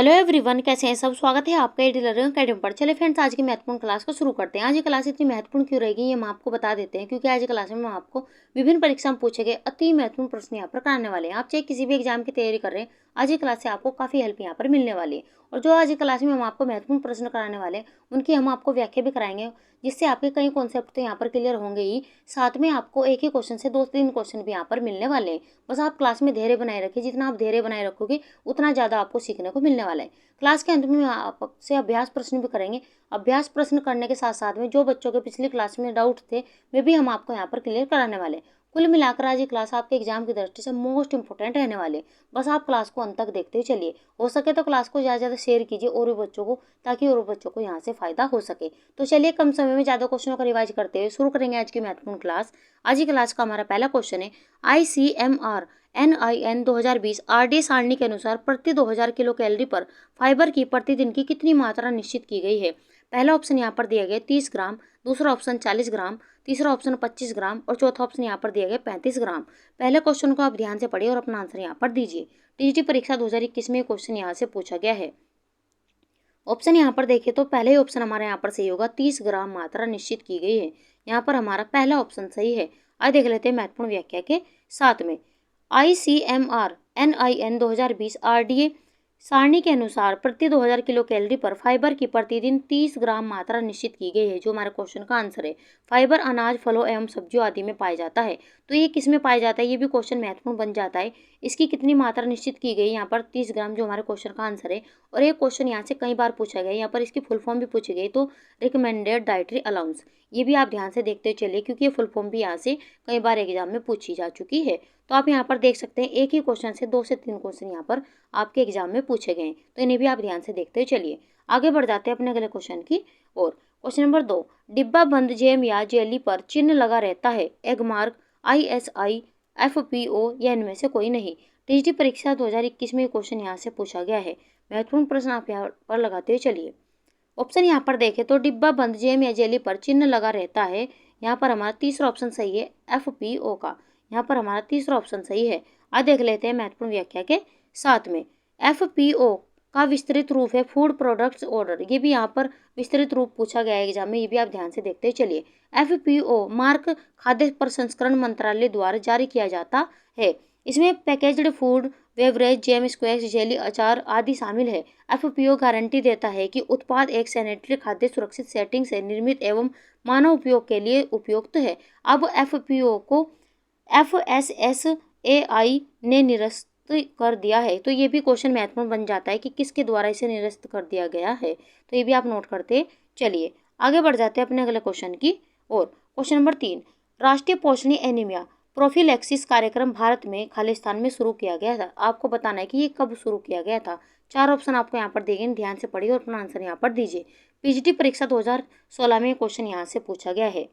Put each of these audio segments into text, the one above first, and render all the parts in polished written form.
Hello everyone, कैसे हैं सब। स्वागत है आपका एडी लर्निंग अकेडमी पर। चले फ्रेंड्स, आज की महत्वपूर्ण क्लास को शुरू करते हैं। आज की क्लास इतनी महत्वपूर्ण क्यों रहेगी ये हम आपको बता देते हैं, क्योंकि आज की क्लास में हम आपको विभिन्न परीक्षा में पूछे गए अति महत्वपूर्ण प्रश्न यहाँ पर कराने वाले हैं। आप चाहे किसी भी एग्जाम की तैयारी कर रहे हैं, आज की क्लास से आपको काफी हेल्प यहाँ पर मिलने वाली है। और जो आज की क्लास में हम आपको महत्वपूर्ण प्रश्न कराने वाले हैं उनकी हम आपको व्याख्या भी कराएंगे, जिससे आपके कई कॉन्सेप्ट तो यहाँ पर क्लियर होंगे ही, साथ में आपको एक ही क्वेश्चन से 2-3 क्वेश्चन भी यहाँ पर मिलने वाले हैं। बस आप क्लास में धैर्य बनाए रखिए, जितना आप धैर्य बनाए रखोगे उतना ज़्यादा आपको सीखने को मिलने वाला है। क्लास के अंत में आपसे अभ्यास प्रश्न भी करेंगे। अभ्यास प्रश्न करने के साथ साथ में जो बच्चों के पिछली क्लास में डाउट थे वे भी हम आपको यहाँ पर क्लियर कराने वाले हैं। कुल मिलाकर आज ये क्लास आपके एग्जाम की दृष्टि से मोस्ट इंपोर्टेंट रहने वाले। बस आप क्लास को अंत तक देखते हुए चलिए। हो सके तो क्लास को ज़्यादा शेयर कीजिए और भी बच्चों को, ताकि और बच्चों को यहाँ से फायदा हो सके। तो चलिए कम समय में ज़्यादा क्वेश्चनों का रिवाइज करते हुए शुरू करेंगे आज की महत्वपूर्ण क्लास। आज की क्लास का हमारा पहला क्वेश्चन है, ICMR NIN 2020 RD सारणी के अनुसार प्रति 2000 किलो कैलोरी पर फाइबर की प्रतिदिन की कितनी मात्रा निश्चित की गई है। पहला ऑप्शन यहाँ पर दिया गया 30 ग्राम, दूसरा ऑप्शन 40 ग्राम, तीसरा ऑप्शन 25 ग्राम और चौथा ऑप्शन यहाँ पर दिया गया 35 ग्राम। पहले क्वेश्चन को आप ध्यान से पढ़िए और अपना आंसर यहाँ पर दीजिए। टीजीटी परीक्षा 2021 में क्वेश्चन यहाँ से पूछा गया है। ऑप्शन यहाँ पर देखिए तो पहले ही ऑप्शन हमारा यहाँ पर सही होगा, 30 ग्राम मात्रा निश्चित की गई है। यहाँ पर हमारा पहला ऑप्शन सही है। आइए देख लेते हैं महत्वपूर्ण व्याख्या के साथ में। ICMR NIN 2020 RDA सारणी के अनुसार प्रति 2000 किलो कैलोरी पर फाइबर की प्रतिदिन 30 ग्राम मात्रा निश्चित की गई है, जो हमारे क्वेश्चन का आंसर है। फाइबर अनाज, फलों एवं सब्जियों आदि में पाया जाता है। तो ये किस में पाया जाता है, ये भी क्वेश्चन महत्वपूर्ण बन जाता है। इसकी कितनी मात्रा निश्चित की गई, यहाँ पर 30 ग्राम, जो हमारे क्वेश्चन का आंसर है। और एक क्वेश्चन यहाँ से कई बार पूछा गया, यहाँ पर इसकी फुल फॉर्म भी पूछी गई, तो रिकमेंडेड डाइटरी अलाउंस। ये भी आप ध्यान से देखते चलिए, क्योंकि ये फुल फॉर्म भी यहाँ से कई बार एग्जाम में पूछी जा चुकी है। तो आप यहाँ पर देख सकते हैं एक ही क्वेश्चन से 2 से 3 क्वेश्चन यहाँ पर आपके एग्जाम में पूछे गए हैं, तो इन्हें भी आप ध्यान से देखते चलिए। आगे बढ़ जाते हैं अपने अगले क्वेश्चन की और। क्वेश्चन नंबर 2, डिब्बा बंद जैम या जेली पर चिन्ह लगा रहता है, एग मार्क, ISI, FPO या इनमें से कोई नहीं। टीजीटी परीक्षा 2021 में क्वेश्चन यहाँ से पूछा गया है। महत्वपूर्ण प्रश्न आप यहाँ पर लगाते हुए चलिए। ऑप्शन यहाँ पर देखें तो डिब्बा बंद जैम या जेली पर चिन्ह लगा रहता है, यहाँ पर हमारा तीसरा ऑप्शन सही है, FPO का। यहाँ पर हमारा तीसरा ऑप्शन सही है। आज देख लेते हैं महत्वपूर्ण व्याख्या के साथ में। FPO का विस्तृत रूप है फूड प्रोडक्ट्स ऑर्डर। ये भी यहाँ पर विस्तृत रूप पूछा गया है एग्जाम में, ये भी आप ध्यान से देखते चलिए। FPO मार्क खाद्य प्रसंस्करण मंत्रालय द्वारा जारी किया जाता है। इसमें packaged food, beverage, jam, squash, jelly, अचार आदि शामिल है। FPO गारंटी देता है कि उत्पाद एक सैनिटरी, खाद्य सुरक्षित सेटिंग से निर्मित एवं मानव उपयोग के लिए उपयुक्त है। अब FPO को FSSAI ने निरस्त कर दिया है। तो ये भी क्वेश्चन महत्वपूर्ण बन जाता है कि किसके द्वारा इसे निरस्त कर दिया गया है, तो ये भी आप नोट करते चलिए। आगे बढ़ जाते हैं अपने अगले क्वेश्चन की और। क्वेश्चन नंबर 3, राष्ट्रीय पोषणीय एनीमिया प्रोफिलैक्सिस कार्यक्रम भारत में खालिस्तान में शुरू किया गया था। आपको बताना है कि ये कब शुरू किया गया था। 4 ऑप्शन आपको यहाँ पर देंगे, ध्यान से पढ़िए और अपना आंसर यहाँ पर दीजिए। पीजीटी परीक्षा 2016 में क्वेश्चन यहाँ से पूछा गया है।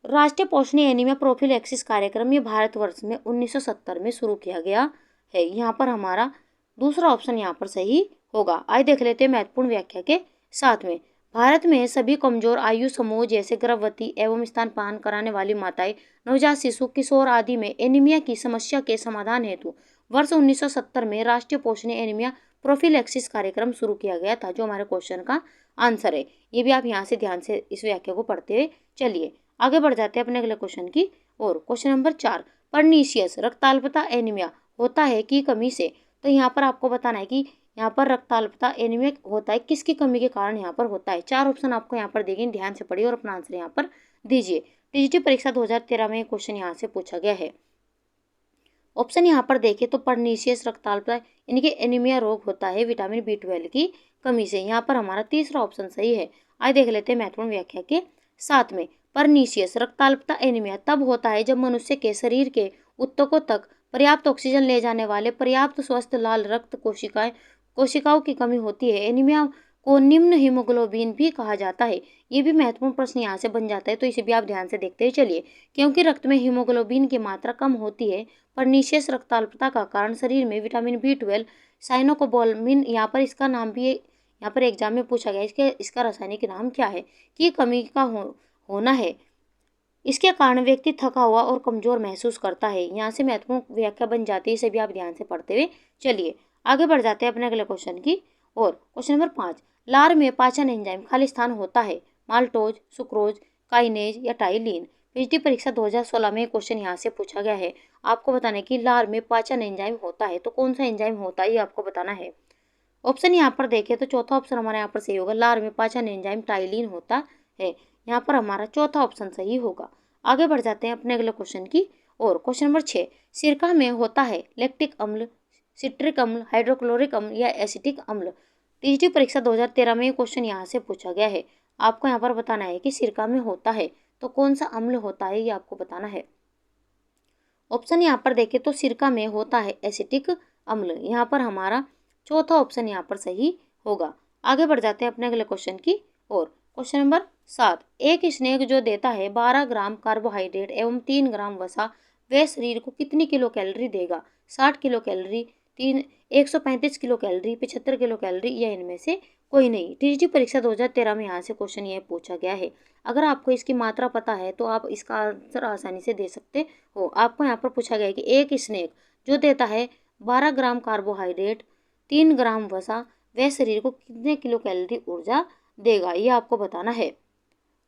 राष्ट्रीय पोषणीय एनीमिया प्रोफिलैक्सिस कार्यक्रम ये भारतवर्ष में 1970 में शुरू किया गया है। यहाँ पर हमारा दूसरा ऑप्शन यहाँ पर सही होगा। आइए देख लेते हैं महत्वपूर्ण व्याख्या के साथ में। भारत में सभी कमजोर आयु समूह जैसे गर्भवती एवं स्तनपान कराने वाली माताएं, नवजात शिशु, किशोर आदि में एनीमिया की समस्या के समाधान हेतु वर्ष 1970 में राष्ट्रीय पोषणीय एनीमिया प्रोफिलैक्सिस कार्यक्रम शुरू किया गया था, जो हमारे क्वेश्चन का आंसर है। ये भी आप यहाँ से ध्यान से इस व्याख्या को पढ़ते हुए चलिए। आगे बढ़ जाते हैं अपने अगले क्वेश्चन की और। क्वेश्चन नंबर 4, पर्नीशियस रक्ताल्पता एनीमिया होता है की कमी से। तो यहाँ पर आपको बताना है कि यहाँ पर रक्ताल्पता एनीमिया होता है किसकी कमी के कारण यहाँ पर होता है। 4 ऑप्शन आपको यहाँ पर देंगे, ध्यान से पढ़िए और अपना आंसर यहाँ पर दीजिए। टीजीटी परीक्षा 2013 में क्वेश्चन यहाँ से पूछा गया है। ऑप्शन यहाँ पर देखें तो पर्नीशियस रक्ताल्पता यानी कि एनीमिया रोग होता है विटामिन B12 की कमी से। यहाँ पर हमारा तीसरा ऑप्शन सही है। आइए देख लेते हैं महत्वपूर्ण व्याख्या के साथ में। पर्नीशियस रक्ताल्पता एनीमिया तब होता है जब मनुष्य के शरीर के ऊतकों तक पर्याप्त ऑक्सीजन ले जाने वाले पर्याप्त स्वस्थ लाल रक्त कोशिकाओं की कमी होती है। एनीमिया को निम्न हीमोग्लोबिन भी कहा जाता है। ये भी महत्वपूर्ण प्रश्न यहाँ से बन जाता है, तो इसे भी आप ध्यान से देखते चलिए। क्योंकि रक्त में हीमोग्लोबिन की मात्रा कम होती है, पर्नीशियस रक्ताल्पता का कारण शरीर में विटामिन B12 साइनोकोबालामिन, यहाँ पर इसका नाम भी यहाँ पर एग्जाम में पूछा गया, इसका रासायनिक नाम क्या है, की कमी का होना है। इसके कारण व्यक्ति थका हुआ और कमजोर महसूस करता है। यहाँ से महत्वपूर्ण व्याख्या बन जाती है, इसे भी आप ध्यान से पढ़ते हुए चलिए। आगे बढ़ जाते हैं अपने अगले क्वेश्चन की और। क्वेश्चन नंबर 5, लार में पाचन एंजाइम खाली स्थान होता है, माल्टोज, सुक्रोज, काइनेज या टाइलिन। पीएचडी परीक्षा 2016 में क्वेश्चन यहाँ से पूछा गया है। आपको बताना है कि लार में पाचन एंजाइम होता है तो कौन सा एंजाइम होता है, ये आपको बताना है। ऑप्शन यहाँ पर देखें तो चौथा ऑप्शन हमारे यहाँ पर सही होगा, लार में पाचन एंजाइम टाइलिन होता है। यहाँ पर हमारा चौथा ऑप्शन सही होगा। आगे बढ़ जाते हैं अपने अगले क्वेश्चन की और। क्वेश्चन नंबर 6, सिरका में होता है लैक्टिक अम्ल, सिट्रिक अम्ल, हाइड्रोक्लोरिक अम्ल या एसिटिक अम्ल। टीजीटी परीक्षा 2013 में क्वेश्चन यहाँ से पूछा गया है। आपको यहाँ पर बताना है कि सिरका में होता है तो कौन सा अम्ल होता है, ये आपको बताना है। ऑप्शन यहाँ पर देखें तो सिरका में होता है एसिटिक अम्ल। यहाँ पर हमारा चौथा ऑप्शन यहाँ पर सही होगा। आगे बढ़ जाते हैं अपने अगले क्वेश्चन की और। क्वेश्चन नंबर 7, एक स्नैक जो देता है 12 ग्राम कार्बोहाइड्रेट एवं 3 ग्राम वसा, वह शरीर को कितनी किलो कैलोरी देगा? 60 kilo calorie, 135 kilo calorie, 75 kilo calorie या इनमें से कोई नहीं। टीजीटी परीक्षा 2013 में यहाँ से क्वेश्चन यह पूछा गया है। अगर आपको इसकी मात्रा पता है तो आप इसका आंसर आसानी से दे सकते हो। आपको यहाँ पर पूछा गया है कि एक स्नैक जो देता है 12 ग्राम कार्बोहाइड्रेट, 3 ग्राम वसा, वह शरीर को कितने किलो कैलोरी ऊर्जा देगा, ये आपको बताना है।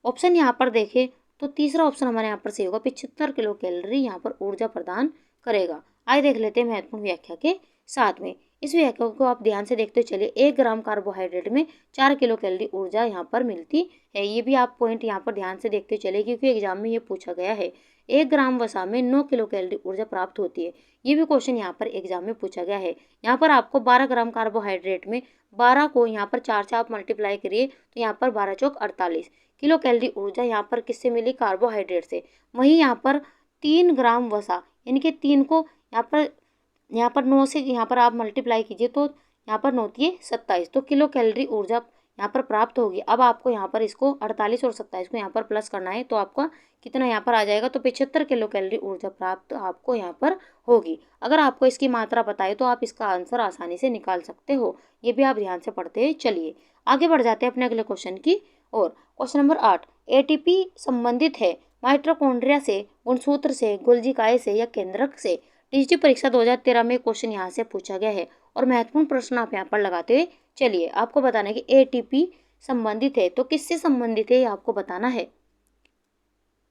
ऑप्शन यहाँ पर देखें तो तीसरा ऑप्शन हमारे यहाँ पर सही होगा, 75 किलो कैलोरी यहाँ पर ऊर्जा प्रदान करेगा। आइए देख लेते हैं महत्वपूर्ण व्याख्या के साथ में। इस व्याख्या को आप ध्यान से देखते चलिए। 1 ग्राम कार्बोहाइड्रेट में 4 किलो कैलोरी ऊर्जा यहाँ पर मिलती है। ये भी आप पॉइंट यहाँ पर ध्यान से देखते चले क्योंकि एग्जाम में ये पूछा गया है। 1 ग्राम वसा में 9 किलो कैलोरी ऊर्जा प्राप्त होती है। ये भी क्वेश्चन यहाँ पर एग्जाम में पूछा गया है। यहाँ पर आपको 12 ग्राम कार्बोहाइड्रेट में 12 को यहाँ पर 4 से आप मल्टीप्लाई करिए तो यहाँ पर 12 चौक 48 किलो कैलोरी ऊर्जा यहाँ पर किससे मिली? कार्बोहाइड्रेट से। वहीं यहाँ पर 3 ग्राम वसा यानी कि 3 को यहाँ पर 9 से यहाँ पर आप मल्टीप्लाई कीजिए तो यहाँ पर 9 है 27, तो किलो कैलोरी ऊर्जा यहाँ पर प्राप्त होगी। अब आपको यहाँ पर इसको 48 और 27 को यहाँ पर प्लस करना है तो आपका कितना यहाँ पर आ जाएगा? तो 75 किलो कैलोरी ऊर्जा प्राप्त आपको यहाँ पर होगी। अगर आपको इसकी मात्रा पता है तो आप इसका आंसर आसानी से निकाल सकते हो। ये भी आप ध्यान से पढ़ते चलिए। आगे बढ़ जाते हैं अपने अगले क्वेश्चन की और। क्वेश्चन नंबर 8, एटीपी संबंधित है माइटोकॉन्ड्रिया से, गुणसूत्र से, गोल्जी काय से या केंद्रक से। टीजीटी परीक्षा 2013 में क्वेश्चन यहाँ से पूछा गया है और महत्वपूर्ण प्रश्न आप यहाँ पर लगाते हुए चलिए। आपको बताना है कि एटीपी संबंधित है तो किससे संबंधित है, ये आपको बताना है।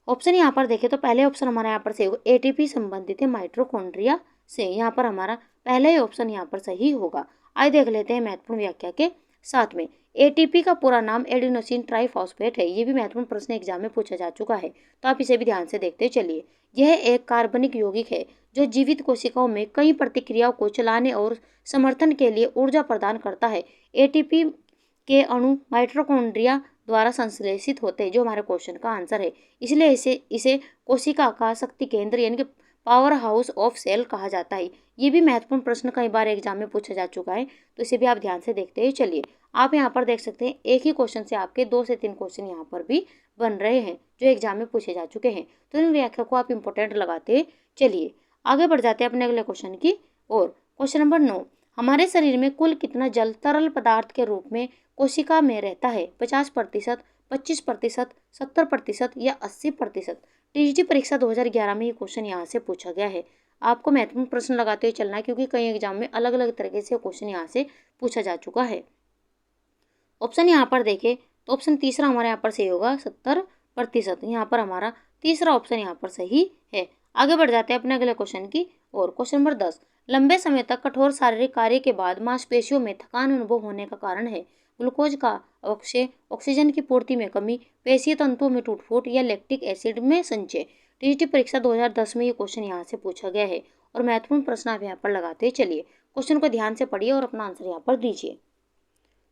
ऑप्शन यहाँ पर देखें तो पहले ऑप्शन हमारा यहाँ पर सही होगा, एटीपी संबंधित है माइटोकॉन्ड्रिया से। यहाँ पर हमारा पहला ही ऑप्शन यहाँ पर सही होगा। आइए देख लेते हैं महत्वपूर्ण व्याख्या के साथ में। एटीपी का पूरा नाम एडिनोसिन ट्राइफॉस्फेट है। ये भी महत्वपूर्ण प्रश्न एग्जाम में पूछा जा चुका है तो आप इसे भी ध्यान से देखते चलिए। यह एक कार्बनिक यौगिक है जो जीवित कोशिकाओं में कई प्रतिक्रियाओं को चलाने और समर्थन के लिए ऊर्जा प्रदान करता है। एटीपी के अणु माइटोकॉन्ड्रिया द्वारा संश्लेषित होते हैं, जो हमारे क्वेश्चन का आंसर है। इसलिए इसे कोशिका का शक्ति केंद्र यानी कि पावर हाउस ऑफ सेल कहा जाता है। ये भी महत्वपूर्ण प्रश्न कई बार एग्जाम में पूछा जा चुका है तो इसे भी आप ध्यान से देखते ही चलिए। आप यहाँ पर देख सकते हैं एक ही क्वेश्चन से आपके 2 से 3 क्वेश्चन यहाँ पर भी बन रहे हैं जो एग्जाम में पूछे जा चुके हैं। तो इन व्याख्या को आप इंपॉर्टेंट लगाते चलिए। आगे बढ़ जाते हैं अपने अगले क्वेश्चन की और। क्वेश्चन नंबर 9, हमारे शरीर में कुल कितना जल तरल पदार्थ के रूप में कोशिका में रहता है? 50%, 25%, 70% या 80%। टीजीटी परीक्षा 2011 में ये क्वेश्चन यहाँ से पूछा गया है। आपको महत्वपूर्ण प्रश्न लगाते हुए चलना है क्योंकि कई एग्जाम में अलग अलग तरीके से क्वेश्चन यहाँ से पूछा जा चुका है। ऑप्शन यहाँ पर देखें तो ऑप्शन तीसरा हमारे यहाँ पर सही होगा, 70%। यहाँ पर हमारा तीसरा ऑप्शन यहाँ पर सही है। आगे बढ़ जाते हैं अपने अगले क्वेश्चन की और। क्वेश्चन नंबर 10, लंबे समय तक कठोर शारीरिक कार्य के बाद मांसपेशियों में थकान अनुभव होने का कारण है? ग्लूकोज का अवक्षय, ऑक्सीजन की पूर्ति में कमी, पेशीय तंतुओं में टूट-फूट या लैक्टिक एसिड में संचय। टीजीटी परीक्षा 2010 में ये क्वेश्चन यहाँ से पूछा गया है और महत्वपूर्ण प्रश्न आप यहाँ पर लगाते चलिए। क्वेश्चन को ध्यान से पढ़िए और अपना आंसर यहाँ पर दीजिए।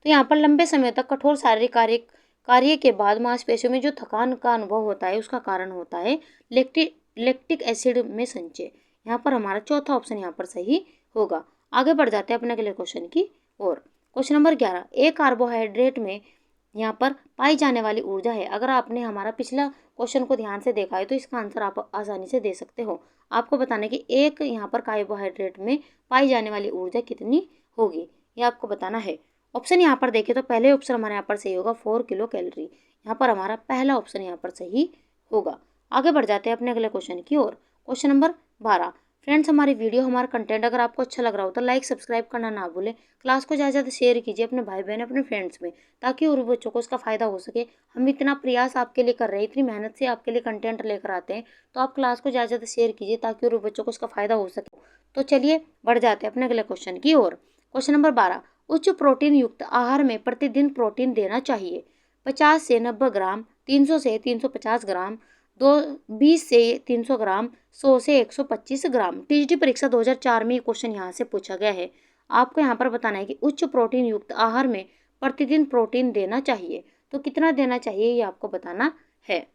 तो यहाँ पर लंबे समय तक कठोर शारीरिक कार्य के बाद मांसपेशियों में जो थकान का अनुभव होता है उसका कारण होता है लैक्टिक एसिड में संचय। यहाँ पर हमारा चौथा ऑप्शन यहाँ पर सही होगा। आगे बढ़ जाते हैं अपने अगले क्वेश्चन की और। क्वेश्चन नंबर 11, एक कार्बोहाइड्रेट में यहाँ पर पाई जाने वाली ऊर्जा है। अगर आपने हमारा पिछला क्वेश्चन को ध्यान से देखा है तो इसका आंसर आप आसानी से दे सकते हो। आपको बताना कि एक यहाँ पर कार्बोहाइड्रेट में पाई जाने वाली ऊर्जा कितनी होगी, ये आपको बताना है। ऑप्शन यहाँ पर देखें तो पहले ऑप्शन हमारे यहाँ पर सही होगा, 4 किलो कैलोरी। यहाँ पर हमारा पहला ऑप्शन यहाँ पर सही होगा। आगे बढ़ जाते हैं अपने अगले क्वेश्चन की ओर। क्वेश्चन नंबर 12, फ्रेंड्स, हमारी वीडियो, हमारा कंटेंट अगर आपको अच्छा लग रहा हो तो लाइक सब्सक्राइब करना ना भूलें। क्लास को ज़्यादा से ज़्यादा शेयर कीजिए अपने भाई बहन, अपने फ्रेंड्स में, ताकि और भी बच्चों को इसका फ़ायदा हो सके। हम इतना प्रयास आपके लिए कर रहे हैं, इतनी मेहनत से आपके लिए कंटेंट लेकर आते हैं, तो आप क्लास को ज़्यादा से ज़्यादा शेयर कीजिए ताकि और भी बच्चों को इसका फ़ायदा हो सके। तो चलिए बढ़ जाते हैं अपने अगले क्वेश्चन की ओर। क्वेश्चन नंबर 12, उच्च प्रोटीन युक्त आहार में प्रतिदिन प्रोटीन देना चाहिए 50 से 90 ग्राम, 300 से 350 ग्राम, 20 से 300 ग्राम, 100 से 125 ग्राम। टीजीटी परीक्षा 2004 में ये क्वेश्चन यहाँ से पूछा गया है। आपको यहाँ पर बताना है कि उच्च प्रोटीन युक्त आहार में प्रतिदिन प्रोटीन देना चाहिए, तो कितना देना चाहिए ये आपको बताना है।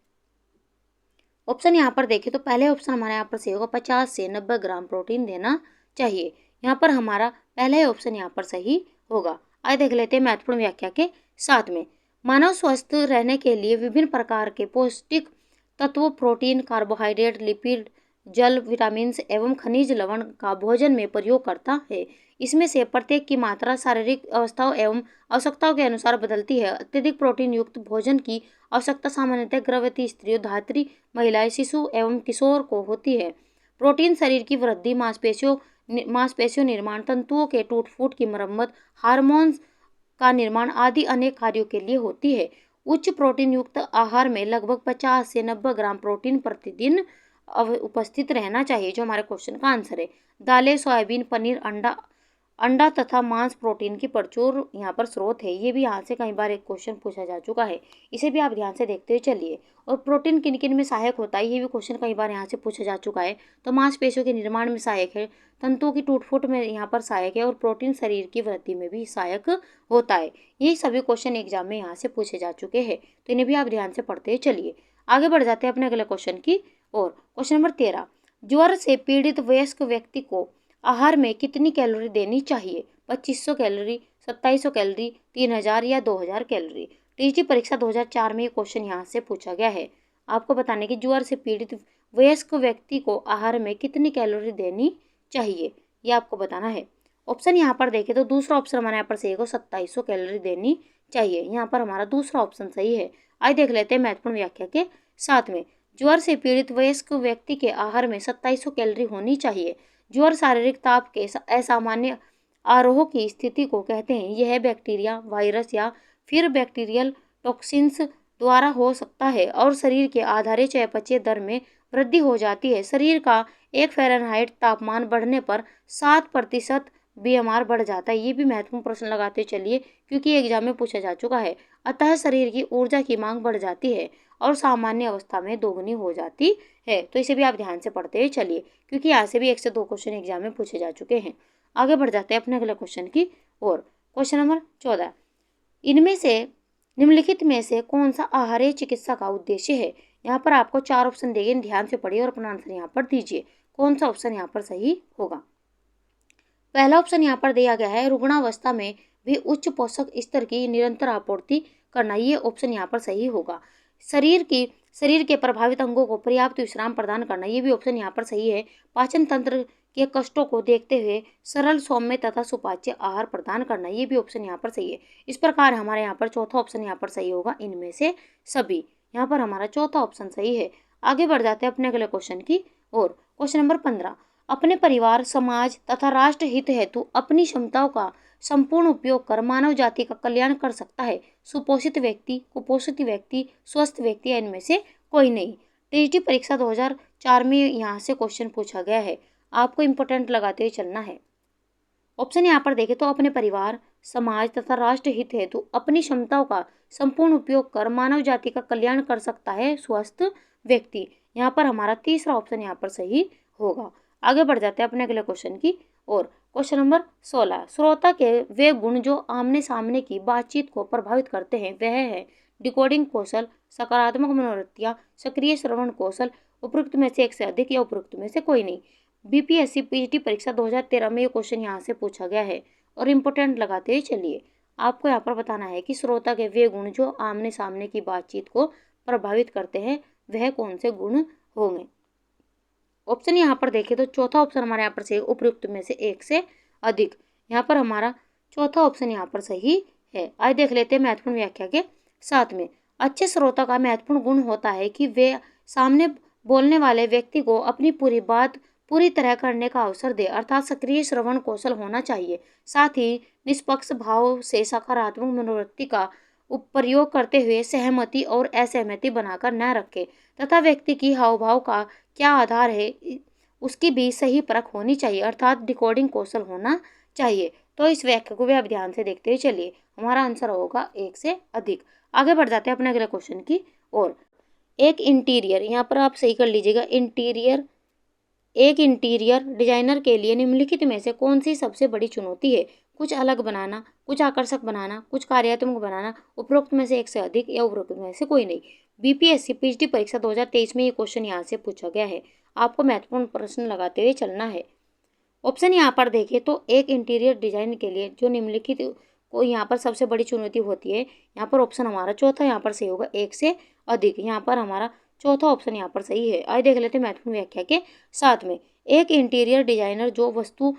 ऑप्शन यहाँ पर देखें तो पहले ऑप्शन हमारे यहाँ पर सही होगा, 50 से 90 ग्राम प्रोटीन देना चाहिए। यहाँ पर हमारा पहला ही ऑप्शन यहाँ पर सही होगा। आइए देख लेते हैं महत्वपूर्ण व्याख्या के साथ में। मानव स्वस्थ रहने के लिए विभिन्न प्रकार के पौष्टिक तत्वों, प्रोटीन, कार्बोहाइड्रेट, लिपिड, जल, विटामिन एवं खनिज लवण का भोजन में प्रयोग करता है। इसमें से प्रत्येक की मात्रा शारीरिक अवस्थाओं एवं आवश्यकताओं के अनुसार बदलती है। अत्यधिक प्रोटीन युक्त भोजन की आवश्यकता सामान्यतः गर्भवती स्त्रियों, धात्री महिलाएं, शिशु एवं किशोर को होती है। प्रोटीन शरीर की वृद्धि, मांसपेशियों निर्माण, तंतुओं के टूट फूट की मरम्मत, हार्मोन्स का निर्माण आदि अनेक कार्यों के लिए होती है। उच्च प्रोटीन युक्त आहार में लगभग 50 से 90 ग्राम प्रोटीन प्रतिदिन उपस्थित रहना चाहिए, जो हमारे क्वेश्चन का आंसर है। दालें, सोयाबीन, पनीर, अंडा तथा मांस प्रोटीन की प्रचुर यहाँ पर स्रोत है। ये भी यहाँ से कई बार एक क्वेश्चन पूछा जा चुका है, इसे भी आप ध्यान से देखते हुए चलिए। और प्रोटीन किन किन में सहायक होता है, ये भी क्वेश्चन कई बार यहाँ से पूछा जा चुका है। तो मांसपेशियों के निर्माण में सहायक है, तंतुओं की टूट फूट में यहाँ पर सहायक है, और प्रोटीन शरीर की वृद्धि में भी सहायक होता है। ये सभी क्वेश्चन एग्जाम में यहाँ से पूछे जा चुके हैं, तो इन्हें भी आप ध्यान से पढ़ते हुए चलिए। आगे बढ़ जाते हैं अपने अगले क्वेश्चन की ओर। क्वेश्चन नंबर 13, ज्वर से पीड़ित वयस्क व्यक्ति को आहार में कितनी कैलोरी देनी चाहिए? 2500 कैलोरी, 2700 कैलोरी, 3000 या 2000 कैलोरी। टीजीटी परीक्षा 2004 में ये क्वेश्चन यहाँ से पूछा गया है। आपको बताने की ज्वर से पीड़ित वयस्क व्यक्ति को आहार में कितनी कैलोरी देनी चाहिए, ये आपको बताना है। ऑप्शन यहाँ पर देखें तो दूसरा ऑप्शन हमारे यहाँ पर सही है, 2700 कैलोरी देनी चाहिए। यहाँ पर हमारा दूसरा ऑप्शन सही है। आइए देख लेते हैं महत्वपूर्ण व्याख्या के साथ में। ज्वर से पीड़ित वयस्क व्यक्ति के आहार में 2700 कैलोरी होनी चाहिए। ज्वर शारीरिक ताप के असामान्य आरोह की स्थिति को कहते हैं। यह बैक्टीरिया, वायरस या फिर बैक्टीरियल टॉक्सिन्स द्वारा हो सकता है और शरीर के आधारित चयापचय दर में वृद्धि हो जाती है। शरीर का 1 फ़ारेनहाइट तापमान बढ़ने पर 7% BMR बढ़ जाता है। ये भी महत्वपूर्ण प्रश्न लगाते चलिए, क्योंकि एग्जाम में पूछा जा चुका है। अतः शरीर की ऊर्जा की मांग बढ़ जाती है और सामान्य अवस्था में दोगुनी हो जाती है। तो इसे भी आप ध्यान से पढ़ते हुए चलिए, क्योंकि यहाँ से भी 1 से 2 क्वेश्चन एग्जाम में पूछे जा चुके हैं। आगे बढ़ जाते हैं अपने अगले क्वेश्चन की ओर। क्वेश्चन नंबर 14, इनमें से निम्नलिखित में से कौन सा आहारीय चिकित्सा का उद्देश्य है? यहाँ पर आपको 4 ऑप्शन देंगे, ध्यान से पढ़िए और अपना आंसर यहाँ पर दीजिए। कौन सा ऑप्शन यहाँ पर सही होगा? पहला ऑप्शन यहाँ पर दिया गया है, रुग्णावस्था में भी उच्च पोषक स्तर की निरंतर आपूर्ति करना। ये ऑप्शन यहाँ पर सही होगा। शरीर के प्रभावित अंगों को पर्याप्त विश्राम प्रदान करना। ये भी ऑप्शन यहाँ पर सही है। पाचन तंत्र के कष्टों को देखते हुए सरल, सौम्य तथा सुपाच्य आहार प्रदान करना। ये भी ऑप्शन यहाँ पर सही है। इस प्रकार हमारे यहाँ पर चौथा ऑप्शन यहाँ पर सही होगा, इनमें से सभी। यहाँ पर हमारा चौथा ऑप्शन सही है। आगे बढ़ जाते हैं अपने अगले क्वेश्चन की ओर। क्वेश्चन नंबर 15, अपने परिवार, समाज तथा राष्ट्र हित हेतु अपनी क्षमताओं का संपूर्ण उपयोग कर मानव जाति का कल्याण कर सकता है। सुपोषित व्यक्ति, कुपोषित व्यक्ति, स्वस्थ व्यक्ति या इनमें से कोई नहीं। टीजीटी परीक्षा 2004 में यहाँ से क्वेश्चन पूछा गया है, आपको इंपॉर्टेंट लगाते हुए चलना है। ऑप्शन यहाँ पर देखें तो अपने परिवार, समाज तथा राष्ट्र हित हेतु अपनी क्षमताओं का संपूर्ण उपयोग कर मानव जाति का कल्याण कर सकता है स्वस्थ व्यक्ति। यहाँ पर हमारा तीसरा ऑप्शन यहाँ पर सही होगा। आगे बढ़ जाते हैं अपने अगले क्वेश्चन की ओर। क्वेश्चन नंबर 16, श्रोता के वे गुण जो आमने सामने की बातचीत को प्रभावित करते हैं वह है डिकोडिंग कौशल, सकारात्मक मनोवृत्तियाँ, सक्रिय श्रवण कौशल। उपरोक्त में से एक से अधिक या उपरोक्त में से कोई नहीं। बीपीएससी पीजीटी परीक्षा 2013 में ये क्वेश्चन यहाँ से पूछा गया है और इम्पोर्टेंट लगाते हुए चलिए। आपको यहाँ पर बताना है कि श्रोता के वे गुण जो आमने सामने की बातचीत को प्रभावित करते हैं वह कौन से गुण होंगे। ऑप्शन यहाँ पर देखें तो चौथा ऑप्शन हमारे यहाँ पर सही, उपयुक्त में से एक से अधिक। यहाँ पर हमारा चौथा ऑप्शन यहाँ पर सही है। आइए देख लेते हैं महत्वपूर्ण व्याख्या के साथ में। अच्छे श्रोता का महत्वपूर्ण गुण होता है कि वे सामने बोलने वाले व्यक्ति को अपनी पूरी बात पूरी तरह करने का अवसर दे, अर्थात सक्रिय श्रवण कौशल होना चाहिए। साथ ही निष्पक्ष भाव से सकारात्मक मनोवृत्ति का प्रयोग करते हुए सहमति और असहमति बनाकर न रखे तथा व्यक्ति की हाव भाव का क्या आधार है उसकी भी सही परख होनी चाहिए, अर्थात डिकोडिंग कौशल होना चाहिए। तो इस व्याख्या को भी आप ध्यान से देखते हुए चलिए। हमारा आंसर होगा 1 से अधिक। आगे बढ़ जाते हैं अपने अगले क्वेश्चन की ओर। एक इंटीरियर, यहाँ पर आप सही कर लीजिएगा, इंटीरियर, एक इंटीरियर डिजाइनर के लिए निम्नलिखित में से कौन सी सबसे बड़ी चुनौती है? कुछ अलग बनाना, कुछ आकर्षक बनाना, कुछ कार्यात्मक बनाना, उपरोक्त में से एक से अधिक या उपरोक्त में से कोई नहीं। बीपीएससी पीएचडी परीक्षा 2023 में ये क्वेश्चन यहाँ से पूछा गया है। आपको महत्वपूर्ण प्रश्न लगाते हुए चलना है। ऑप्शन यहाँ पर देखें तो एक इंटीरियर डिजाइन के लिए जो निम्नलिखित को यहाँ पर सबसे बड़ी चुनौती होती है, यहाँ पर ऑप्शन हमारा चौथा यहाँ पर सही होगा, एक से अधिक। यहाँ पर हमारा चौथा ऑप्शन यहाँ पर सही है। आइए देख लेते हैं महत्वपूर्ण व्याख्या के साथ में। एक इंटीरियर डिजाइनर जो वस्तु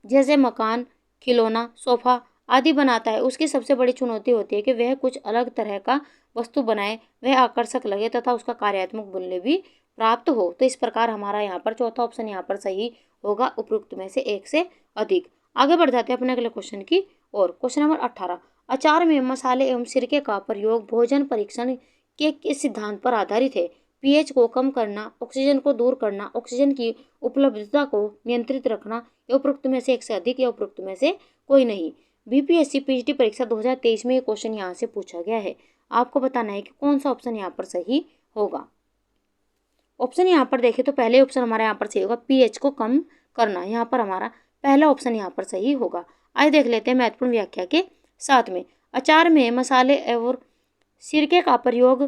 जैसे मकान, खिलौना, सोफा आदि बनाता है, उसकी सबसे बड़ी चुनौती होती है कि वह कुछ अलग तरह का वस्तु बनाए, वह आकर्षक लगे तथा उसका कार्यात्मक मूल्य भी प्राप्त हो। तो इस प्रकार हमारा यहाँ पर चौथा ऑप्शन यहाँ पर सही होगा, उपरोक्त में से एक से अधिक। आगे बढ़ जाते हैं अपने अगले क्वेश्चन की और। Question number 18। अचार में मसाले एवं सिरके का प्रयोग भोजन परीक्षण के किस सिद्धांत पर आधारित है? पीएच को कम करना, ऑक्सीजन को दूर करना, ऑक्सीजन की उपलब्धता को नियंत्रित रखना, या उपरोक्त में से एक से अधिक या उपरोक्त में से कोई नहीं। बीपीएससी पीएचडी परीक्षा 2023 में ये क्वेश्चन यहाँ से पूछा गया है। आपको बताना है कि कौन सा ऑप्शन यहाँ पर सही होगा। ऑप्शन यहाँ पर देखें तो पहले ऑप्शन हमारा यहाँ पर सही होगा, पीएच को कम करना। यहाँ पर हमारा पहला ऑप्शन यहाँ पर सही होगा। आइए देख लेते हैं महत्वपूर्ण व्याख्या के साथ में। अचार में मसाले और सिरके का प्रयोग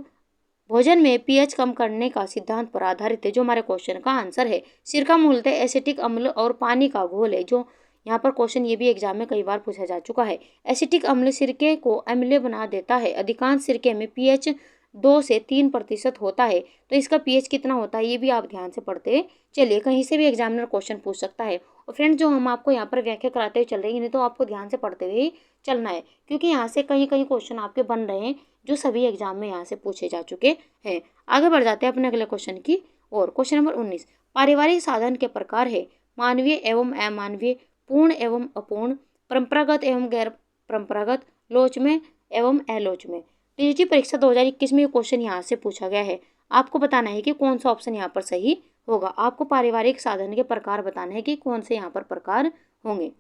भोजन में पीएच कम करने का सिद्धांत पर आधारित है, जो हमारे क्वेश्चन का आंसर है। सिरका मूलतः एसिटिक अम्ल और पानी का घोल है, जो यहाँ पर क्वेश्चन ये भी एग्जाम में कई बार पूछा जा चुका है। एसिटिक अम्ल सिरके को अम्लीय बना देता है। अधिकांश सिरके में पीएच 2 से 3% होता है। तो इसका पीएच कितना होता है ये भी आप ध्यान से पढ़ते चलिए, कहीं से भी एग्जामिनर क्वेश्चन पूछ सकता है। और फ्रेंड जो हम आपको यहाँ पर व्याख्या कराते हुए चल रहे हैं, नहीं तो आपको ध्यान से पढ़ते हुए चलना है, क्योंकि यहाँ से कहीं कहीं क्वेश्चन आपके बन रहे हैं जो सभी एग्जाम में यहाँ से पूछे जा चुके हैं। आगे बढ़ जाते हैं अपने अगले क्वेश्चन की और। Question number 19। पारिवारिक साधन के प्रकार है मानवीय एवं अमानवीय, पूर्ण एवं अपूर्ण, परंपरागत एवं गैर परंपरागत, लोचमें एवं अलोचमें। टीजीटी परीक्षा 2021 में क्वेश्चन यहाँ से पूछा गया है। आपको बताना है कि कौन सा ऑप्शन यहाँ पर सही होगा। आपको पारिवारिक साधन के प्रकार बताना है कि कौन से यहाँ पर प्रकार होंगे।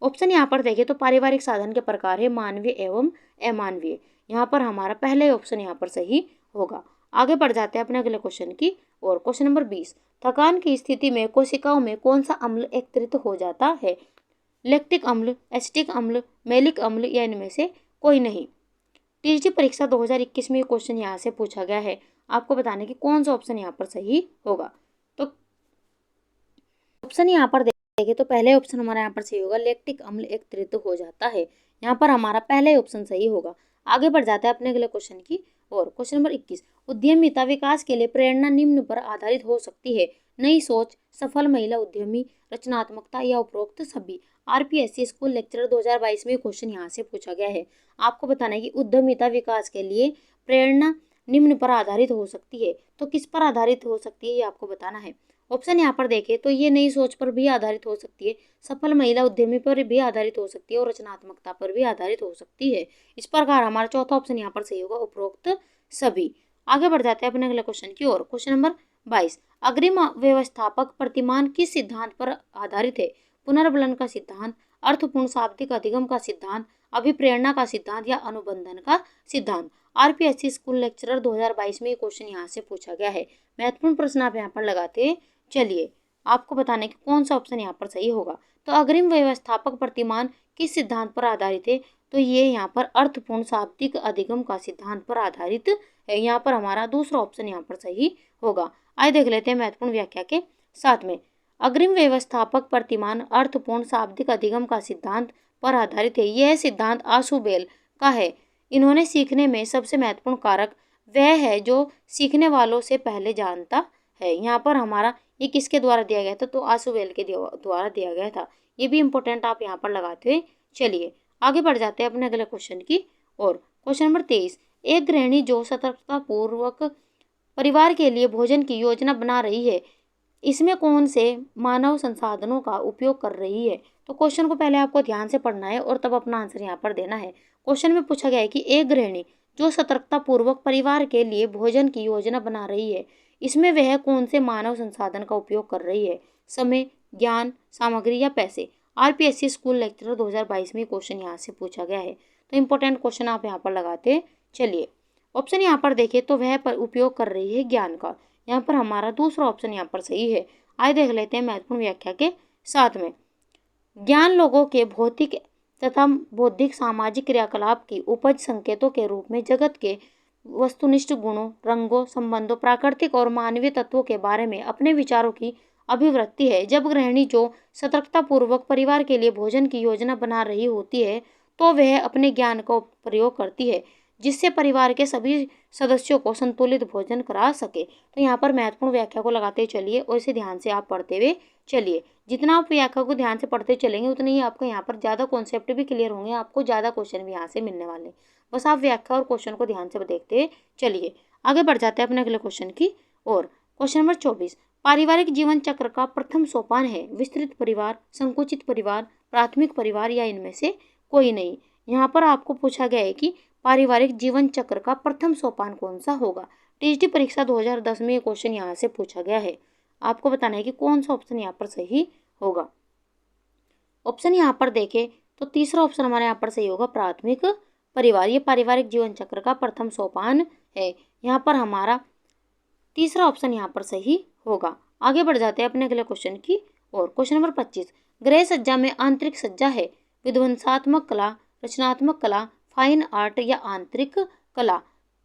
ऑप्शन यहाँ पर देखें तो पारिवारिक साधन के प्रकार है मानवीय एवं अमानवीय। यहाँ पर हमारा पहले ऑप्शन यहाँ पर सही होगा। आगे बढ़ जाते हैं अपने अगले क्वेश्चन की और। Question number 20। थकान की स्थिति में कोशिकाओं में कौन सा अम्ल एकत्रित हो जाता है? लैक्टिक अम्ल, एसिटिक अम्ल, मैलिक अम्ल, या इनमें से कोई नहीं। टीजीटी परीक्षा 2021 में क्वेश्चन यहाँ से पूछा गया है। आपको बताने कि कौन सा ऑप्शन यहाँ पर सही होगा। तो ऑप्शन यहाँ पर देखें तो पहले ऑप्शन हमारा यहाँ पर सही होगा, लैक्टिक अम्ल एकत्रित हो जाता है। यहाँ पर हमारा पहले ऑप्शन सही होगा। आगे बढ़ जाता है अपने अगले क्वेश्चन की और। Question number 21। उद्यमिता विकास के लिए प्रेरणा निम्न पर आधारित हो सकती है? नई सोच, सफल महिला उद्यमी, रचनात्मकता, या उपरोक्त सभी। आरपीएससी स्कूल लेक्चरर 2022 में क्वेश्चन यहाँ से पूछा गया है। आपको बताना है कि उद्यमिता विकास के लिए प्रेरणा निम्न पर आधारित हो सकती है। तो किस पर आधारित हो सकती है ये आपको बताना है। ऑप्शन यहाँ पर देखें तो ये नई सोच पर भी आधारित हो सकती है, सफल महिला उद्यमी पर भी आधारित हो सकती है, और रचनात्मकता पर भी आधारित हो सकती है। इस प्रकार हमारा चौथा ऑप्शन यहाँ पर सही होगा, उपरोक्त सभी। आगे बढ़ जाते हैं अपने अगले क्वेश्चन की ओर। Question number 22। अग्रिम व्यवस्थापक प्रतिमान किस सिद्धांत पर आधारित है? पुनर्बलन का सिद्धांत, अर्थपूर्ण शाब्दिक अधिगम का सिद्धांत, अभिप्रेरणा का सिद्धांत, या अनुबंधन का सिद्धांत। आरपीएससी स्कूल लेक्चरर 2022 में क्वेश्चन यहाँ से पूछा गया है। महत्वपूर्ण प्रश्न आप यहाँ पर लगाते चलिए। आपको बताने कि कौन सा ऑप्शन यहाँ पर सही होगा। तो अग्रिम व्यवस्थापक प्रतिमान किस सिद्धांत पर आधारित है? तो ये यहाँ पर अर्थपूर्ण शाब्दिक अधिगम का सिद्धांत पर आधारित है। यहाँ पर हमारा दूसरा ऑप्शन यहाँ पर सही होगा। आइए देख लेते हैं महत्वपूर्ण व्याख्या के साथ में। अग्रिम व्यवस्थापक प्रतिमान अर्थपूर्ण शाब्दिक अधिगम का सिद्धांत पर आधारित है। यह सिद्धांत आशुबेल का है। इन्होंने सीखने में सबसे महत्वपूर्ण कारक वह है जो सीखने वालों से पहले जानता है। यहाँ पर हमारा ये किसके द्वारा दिया गया था? तो आशुबेल के द्वारा दिया गया था। ये भी इंपॉर्टेंट आप यहाँ पर लगाते हुए चलिए। आगे बढ़ जाते हैं अपने अगले क्वेश्चन की और। Question number 23। एक गृहिणी जो सतर्कता पूर्वक परिवार के लिए भोजन की योजना बना रही है, इसमें कौन से मानव संसाधनों का उपयोग कर रही है। तो क्वेश्चन को पहले आपको ध्यान से पढ़ना है और तब अपना आंसर यहाँ पर देना है। क्वेश्चन में पूछा गया है कि एक गृहिणी जो सतर्कता पूर्वक परिवार के लिए भोजन की योजना बना रही है, इसमें वह कौन से मानव संसाधन का उपयोग कर रही है। समय, ज्ञान, सामग्री या पैसे। आरपीएससी स्कूल लेक्चरर 2022 में क्वेश्चन यहाँ से पूछा गया है। तो इंपॉर्टेंट क्वेश्चन आप यहाँ पर लगाते चलिए। ऑप्शन यहाँ पर देखें तो वह पर उपयोग कर रही है ज्ञान का। यहाँ पर हमारा दूसरा ऑप्शन यहाँ पर सही है। आइए देख लेते हैं महत्वपूर्ण व्याख्या के साथ में। ज्ञान लोगों के भौतिक तथा बौद्धिक सामाजिक क्रियाकलाप की उपज संकेतों के रूप में जगत के वस्तुनिष्ठ गुणों, रंगों, संबंधों, प्राकृतिक और मानवीय तत्वों के बारे में अपने विचारों की अभिव्यक्ति है। जब गृहिणी जो सतर्कतापूर्वक परिवार के लिए भोजन की योजना बना रही होती है तो वह अपने ज्ञान का प्रयोग करती है जिससे परिवार के सभी सदस्यों को संतुलित भोजन करा सके। तो यहाँ पर महत्वपूर्ण व्याख्या को लगाते चलिए और इसे ध्यान से आप पढ़ते हुए चलिए। जितना आप व्याख्या को ध्यान से पढ़ते चलेंगे उतने ही आपको यहाँ पर ज़्यादा कॉन्सेप्ट भी क्लियर होंगे, आपको ज़्यादा क्वेश्चन भी यहाँ से मिलने वाले। बस आप व्याख्या और क्वेश्चन को ध्यान से देखते चलिए। आगे बढ़ जाते हैं अपने अगले क्वेश्चन की ओर। Question number 24। पारिवारिक जीवन चक्र का प्रथम सोपान है विस्तृत परिवार, संकुचित परिवार, प्राथमिक परिवार या इनमें से कोई नहीं। यहाँ पर आपको पूछा गया है कि पारिवारिक जीवन चक्र का प्रथम सोपान कौन सा होगा। टीजीटी परीक्षा 2010 में ये क्वेश्चन यहाँ से पूछा गया है। आपको बताना है कि कौन सा ऑप्शन यहाँ पर सही होगा। ऑप्शन यहाँ पर देखें तो तीसरा ऑप्शन हमारे यहाँ पर सही होगा, प्राथमिक परिवार। ये पारिवारिक जीवन चक्र का प्रथम सोपान है। यहाँ पर हमारा तीसरा ऑप्शन यहाँ पर सही होगा। आगे बढ़ जाते हैं अपने अगले क्वेश्चन की और। Question number 25। गृह सज्जा में आंतरिक सज्जा है विध्वंसात्मक कला, रचनात्मक कला, फाइन आर्ट या आंतरिक कला।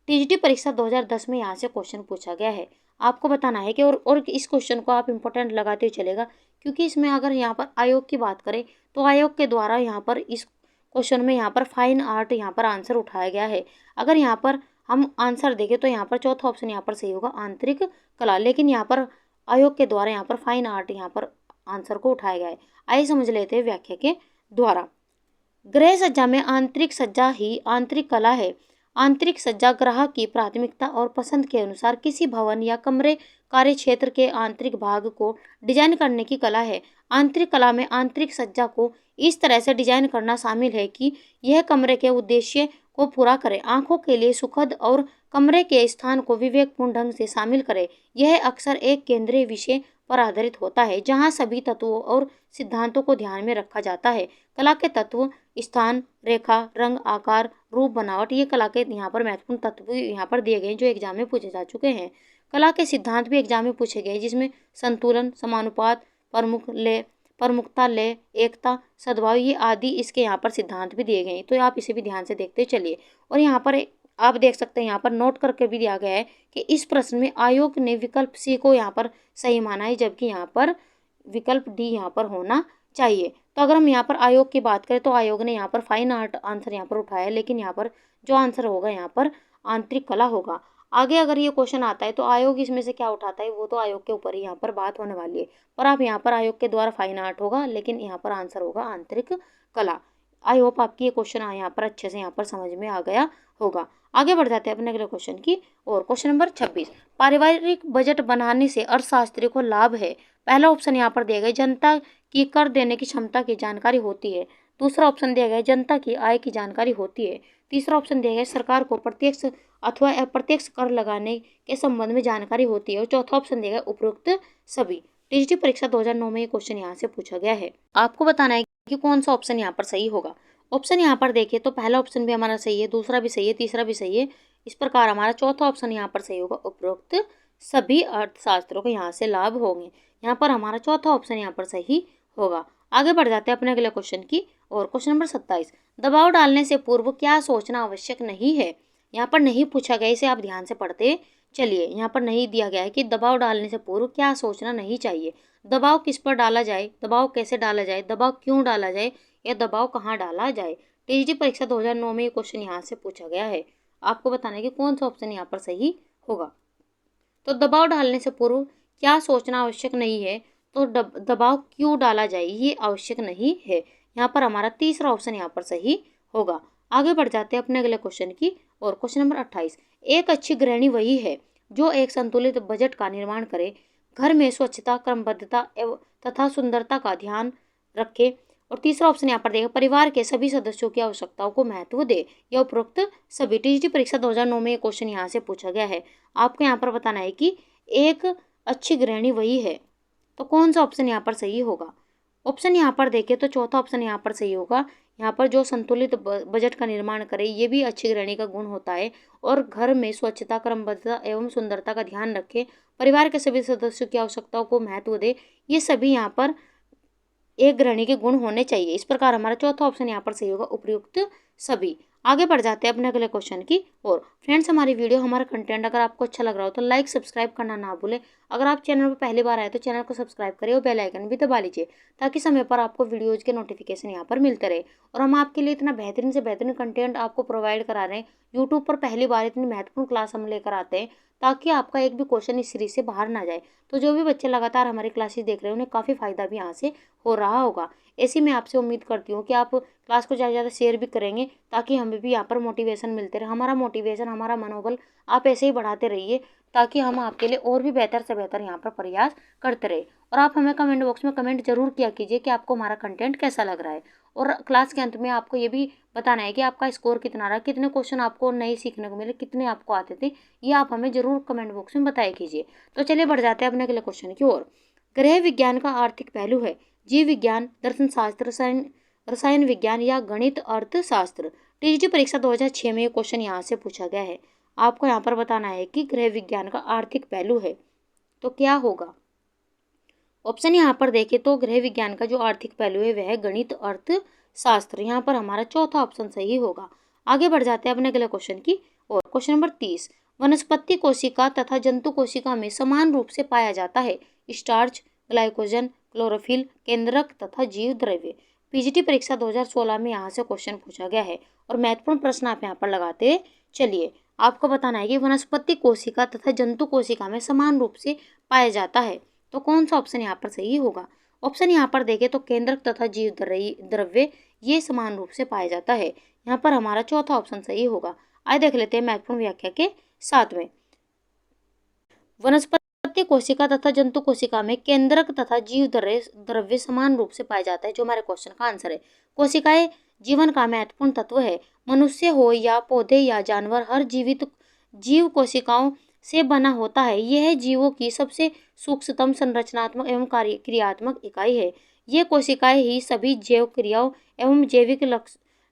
टीजीटी परीक्षा 2010 में यहाँ से क्वेश्चन पूछा गया है। आपको बताना है कि और इस क्वेश्चन को आप इंपॉर्टेंट लगाते हुए चलेगा क्योंकि इसमें अगर यहाँ पर आयोग की बात करें तो आयोग के द्वारा यहाँ पर इस क्वेश्चन में यहाँ पर फाइन आर्ट यहाँ पर आंसर उठाया गया है। अगर यहाँ पर हम आंसर देखें तो यहाँ पर चौथा ऑप्शन यहाँ पर सही होगा, आंतरिक कला, लेकिन यहाँ पर आयोग के द्वारा यहाँ पर फाइन आर्ट यहाँ पर आंसर को उठाया गया है। आइए समझ लेते हैं व्याख्या के द्वारा। गृह सज्जा में आंतरिक सज्जा ही आंतरिक कला है। आंतरिक सज्जा ग्राहक की प्राथमिकता और पसंद के अनुसार किसी भवन या कमरे कार्य क्षेत्र के आंतरिक भाग को डिजाइन करने की कला है। आंतरिक कला में आंतरिक सज्जा को इस तरह से डिजाइन करना शामिल है कि यह कमरे के उद्देश्य को पूरा करे, आंखों के लिए सुखद और कमरे के स्थान को विवेकपूर्ण ढंग से शामिल करे। यह अक्सर एक केंद्रीय विषय पर आधारित होता है जहां सभी तत्वों और सिद्धांतों को ध्यान में रखा जाता है। कला के तत्व स्थान, रेखा, रंग, आकार, रूप, बनावट, ये कला के यहाँ पर महत्वपूर्ण तत्व यहाँ पर दिए गए जो एग्जाम में पूछे जा चुके हैं। कला के सिद्धांत भी एग्जाम में पूछे गए जिसमें संतुलन, समानुपात, प्रमुखता, लय, एकता, सद्भाव, ये आदि इसके यहाँ पर सिद्धांत भी दिए गए हैं। तो आप इसे भी ध्यान से देखते चलिए। और यहाँ पर आप देख सकते हैं यहाँ पर नोट करके भी दिया गया है कि इस प्रश्न में आयोग ने विकल्प सी को यहाँ पर सही माना है जबकि यहाँ पर विकल्प डी यहाँ पर होना चाहिए। तो अगर हम यहाँ पर आयोग की बात करें तो आयोग ने यहाँ पर फाइन आर्ट आंसर यहाँ पर उठाया है, लेकिन यहाँ पर जो आंसर होगा यहाँ पर आंतरिक कला होगा। आगे अगर ये क्वेश्चन आता है तो आयोग इसमें से क्या उठाता है वो तो आयोग के ऊपर ही यहाँ पर बात होने वाली है। पर आप यहाँ पर आयोग के द्वारा फाइन आर्ट होगा लेकिन यहाँ पर आंसर होगा आंतरिक कला। आई होप आपकी ये क्वेश्चन यहाँ पर अच्छे से यहाँ पर समझ में आ गया होगा। आगे बढ़ जाते हैं अपने अगले क्वेश्चन की और। Question number 26। पारिवारिक बजट बनाने से अर्थशास्त्री को लाभ है। पहला ऑप्शन यहाँ पर दिया गया, जनता की कर देने की क्षमता की जानकारी होती है। दूसरा ऑप्शन दिया गया, जनता की आय की जानकारी होती है। तीसरा ऑप्शन दिया गया, सरकार को प्रत्यक्ष अथवा अप्रत्यक्ष कर लगाने के संबंध में जानकारी होती है। और चौथा ऑप्शन दिया गया, उपरोक्त सभी। टीजीटी परीक्षा 2009 में ये क्वेश्चन यहाँ से पूछा गया है। आपको बताना है कि कौन सा ऑप्शन यहाँ पर सही होगा। ऑप्शन यहाँ पर देखिए तो पहला ऑप्शन भी हमारा सही है, दूसरा भी सही है, तीसरा भी सही है। इस प्रकार हमारा चौथा ऑप्शन यहाँ पर सही होगा, उपरोक्त सभी अर्थशास्त्रों को यहाँ से लाभ होंगे। यहाँ पर हमारा चौथा ऑप्शन यहाँ पर सही होगा। आगे बढ़ जाते हैं अपने अगले क्वेश्चन की और। Question number 27। दबाव डालने से पूर्व क्या सोचना आवश्यक नहीं है। यहाँ पर नहीं पूछा गया, इसे आप ध्यान से पढ़ते चलिए। यहाँ पर नहीं दिया गया है कि दबाव डालने से पूर्व क्या सोचना नहीं चाहिए। दबाव किस पर डाला जाए, दबाव कैसे डाला जाए, दबाव क्यों डाला जाए या दबाव कहाँ डाला जाए। टीजीटी परीक्षा 2009 में ये क्वेश्चन यहाँ से पूछा गया है। आपको बताना है कि कौन सा ऑप्शन यहाँ पर सही होगा। तो दबाव डालने से पूर्व क्या सोचना आवश्यक नहीं है, तो दबाव क्यों डाला जाए ये आवश्यक नहीं है। यहाँ पर हमारा तीसरा ऑप्शन यहाँ पर सही होगा। आगे बढ़ जाते हैं अपने अगले क्वेश्चन की और। Question number 28। एक अच्छी गृहिणी वही है जो एक संतुलित बजट का निर्माण करे, घर में स्वच्छता, क्रमबद्धता एवं तथा सुंदरता का ध्यान रखे। और तीसरा ऑप्शन यहाँ पर देखें, परिवार के सभी सदस्यों की आवश्यकताओं को महत्व दे। यह उपरोक्त सभी टीजीटी परीक्षा 2009 में ये क्वेश्चन यहाँ से पूछा गया है। आपको यहाँ पर बताना है कि एक अच्छी गृहिणी वही है। तो कौन सा ऑप्शन यहाँ पर सही होगा? ऑप्शन यहाँ पर देखें तो चौथा ऑप्शन यहाँ पर सही होगा। यहाँ पर जो संतुलित बजट का निर्माण करे, ये भी अच्छी गृहिणी का गुण होता है। और घर में स्वच्छता, क्रमबद्धता एवं सुंदरता का ध्यान रखे, परिवार के सभी सदस्यों की आवश्यकताओं को महत्व दे, ये सभी यहाँ पर एक गृहिणी के गुण होने चाहिए। इस प्रकार हमारा चौथा ऑप्शन यहाँ पर सही होगा, उपयुक्त सभी। आगे बढ़ जाते हैं अपने अगले क्वेश्चन की और। फ्रेंड्स, हमारी वीडियो, हमारा कंटेंट अगर आपको अच्छा लग रहा हो तो लाइक सब्सक्राइब करना ना भूलें। अगर आप चैनल पर पहली बार आए तो चैनल को सब्सक्राइब करें और बेल आइकन भी दबा लीजिए, ताकि समय पर आपको वीडियोज़ के नोटिफिकेशन यहाँ पर मिलते रहे। और हम आपके लिए इतना बेहतरीन से बेहतरीन कंटेंट आपको प्रोवाइड करा रहे हैं। यूट्यूब पर पहली बार इतनी महत्वपूर्ण क्लास हम लेकर आते हैं, ताकि आपका एक भी क्वेश्चन इस सीरीज से बाहर ना जाए। तो जो भी बच्चे लगातार हमारी क्लासेस देख रहे हैं, उन्हें काफ़ी फायदा भी यहाँ से हो रहा होगा। ऐसी मैं आपसे उम्मीद करती हूँ कि आप क्लास को ज़्यादा से ज़्यादा शेयर भी करेंगे, ताकि हमें भी यहाँ पर मोटिवेशन मिलते रहे। हमारा मोटिवेशन, हमारा मनोबल आप ऐसे ही बढ़ाते रहिए, ताकि हम आपके लिए और भी बेहतर से बेहतर यहाँ पर प्रयास करते रहे। और आप हमें कमेंट बॉक्स में कमेंट जरूर किया कीजिए कि आपको हमारा कंटेंट कैसा लग रहा है। और क्लास के अंत में आपको ये भी बताना है कि आपका स्कोर कितना रहा, कितने क्वेश्चन आपको नए सीखने को मिले, कितने आपको आते थे, ये आप हमें जरूर कमेंट बॉक्स में बताया कीजिए। तो चलिए बढ़ जाते हैं अपने अगले क्वेश्चन की ओर। गृह विज्ञान का आर्थिक पहलू है जीव विज्ञान, दर्शन शास्त्र, रसायन विज्ञान या गणित अर्थशास्त्र। टीजीटी परीक्षा 2006 में ये क्वेश्चन यहाँ से पूछा गया है। आपको यहाँ पर बताना है कि गृह विज्ञान का आर्थिक पहलू है तो क्या होगा? ऑप्शन यहाँ पर देखें तो गृह विज्ञान का जो आर्थिक पहलू है वह है गणित अर्थशास्त्र। यहाँ पर हमारा चौथा ऑप्शन सही होगा। आगे बढ़ जाते हैं अपने अगले क्वेश्चन की और। क्वेश्चन नंबर 30, वनस्पति कोशिका तथा जंतु कोशिका में समान रूप से पाया जाता है स्टार्च, ग्लाइकोजन, क्लोरोफिल, केंद्रक तथा जीव द्रव्य। पीजीटी परीक्षा 2016 में यहाँ से क्वेश्चन पूछा गया है और महत्वपूर्ण प्रश्न आप यहाँ पर लगाते चलिए। आपको बताना है कि वनस्पति कोशिका तथा जंतु कोशिका में समान रूप से पाया जाता है तो कौन सा ऑप्शन यहाँ पर सही होगा? ऑप्शन यहाँ पर देखें तो केंद्रक तथा जीव द्रव्य ये समान रूप से पाया जाता है। यहाँ पर हमारा चौथा ऑप्शन सही होगा। आइए देख लेते हैं महत्वपूर्ण व्याख्या के साथ में। वनस्पति कोशिका तथा जंतु कोशिका में केंद्रक तथा जीव द्रव्य समान रूप से पाया जाता है, जो हमारे क्वेश्चन का आंसर है। कोशिकाएं जीवन का महत्वपूर्ण तत्व है। मनुष्य हो या पौधे या जानवर, हर जीवित जीव कोशिकाओं से बना होता है। यह जीवों की सबसे सूक्ष्मतम संरचनात्मक एवं क्रियात्मक इकाई है। ये कोशिकाएं ही सभी जैव क्रियाओं एवं जैविक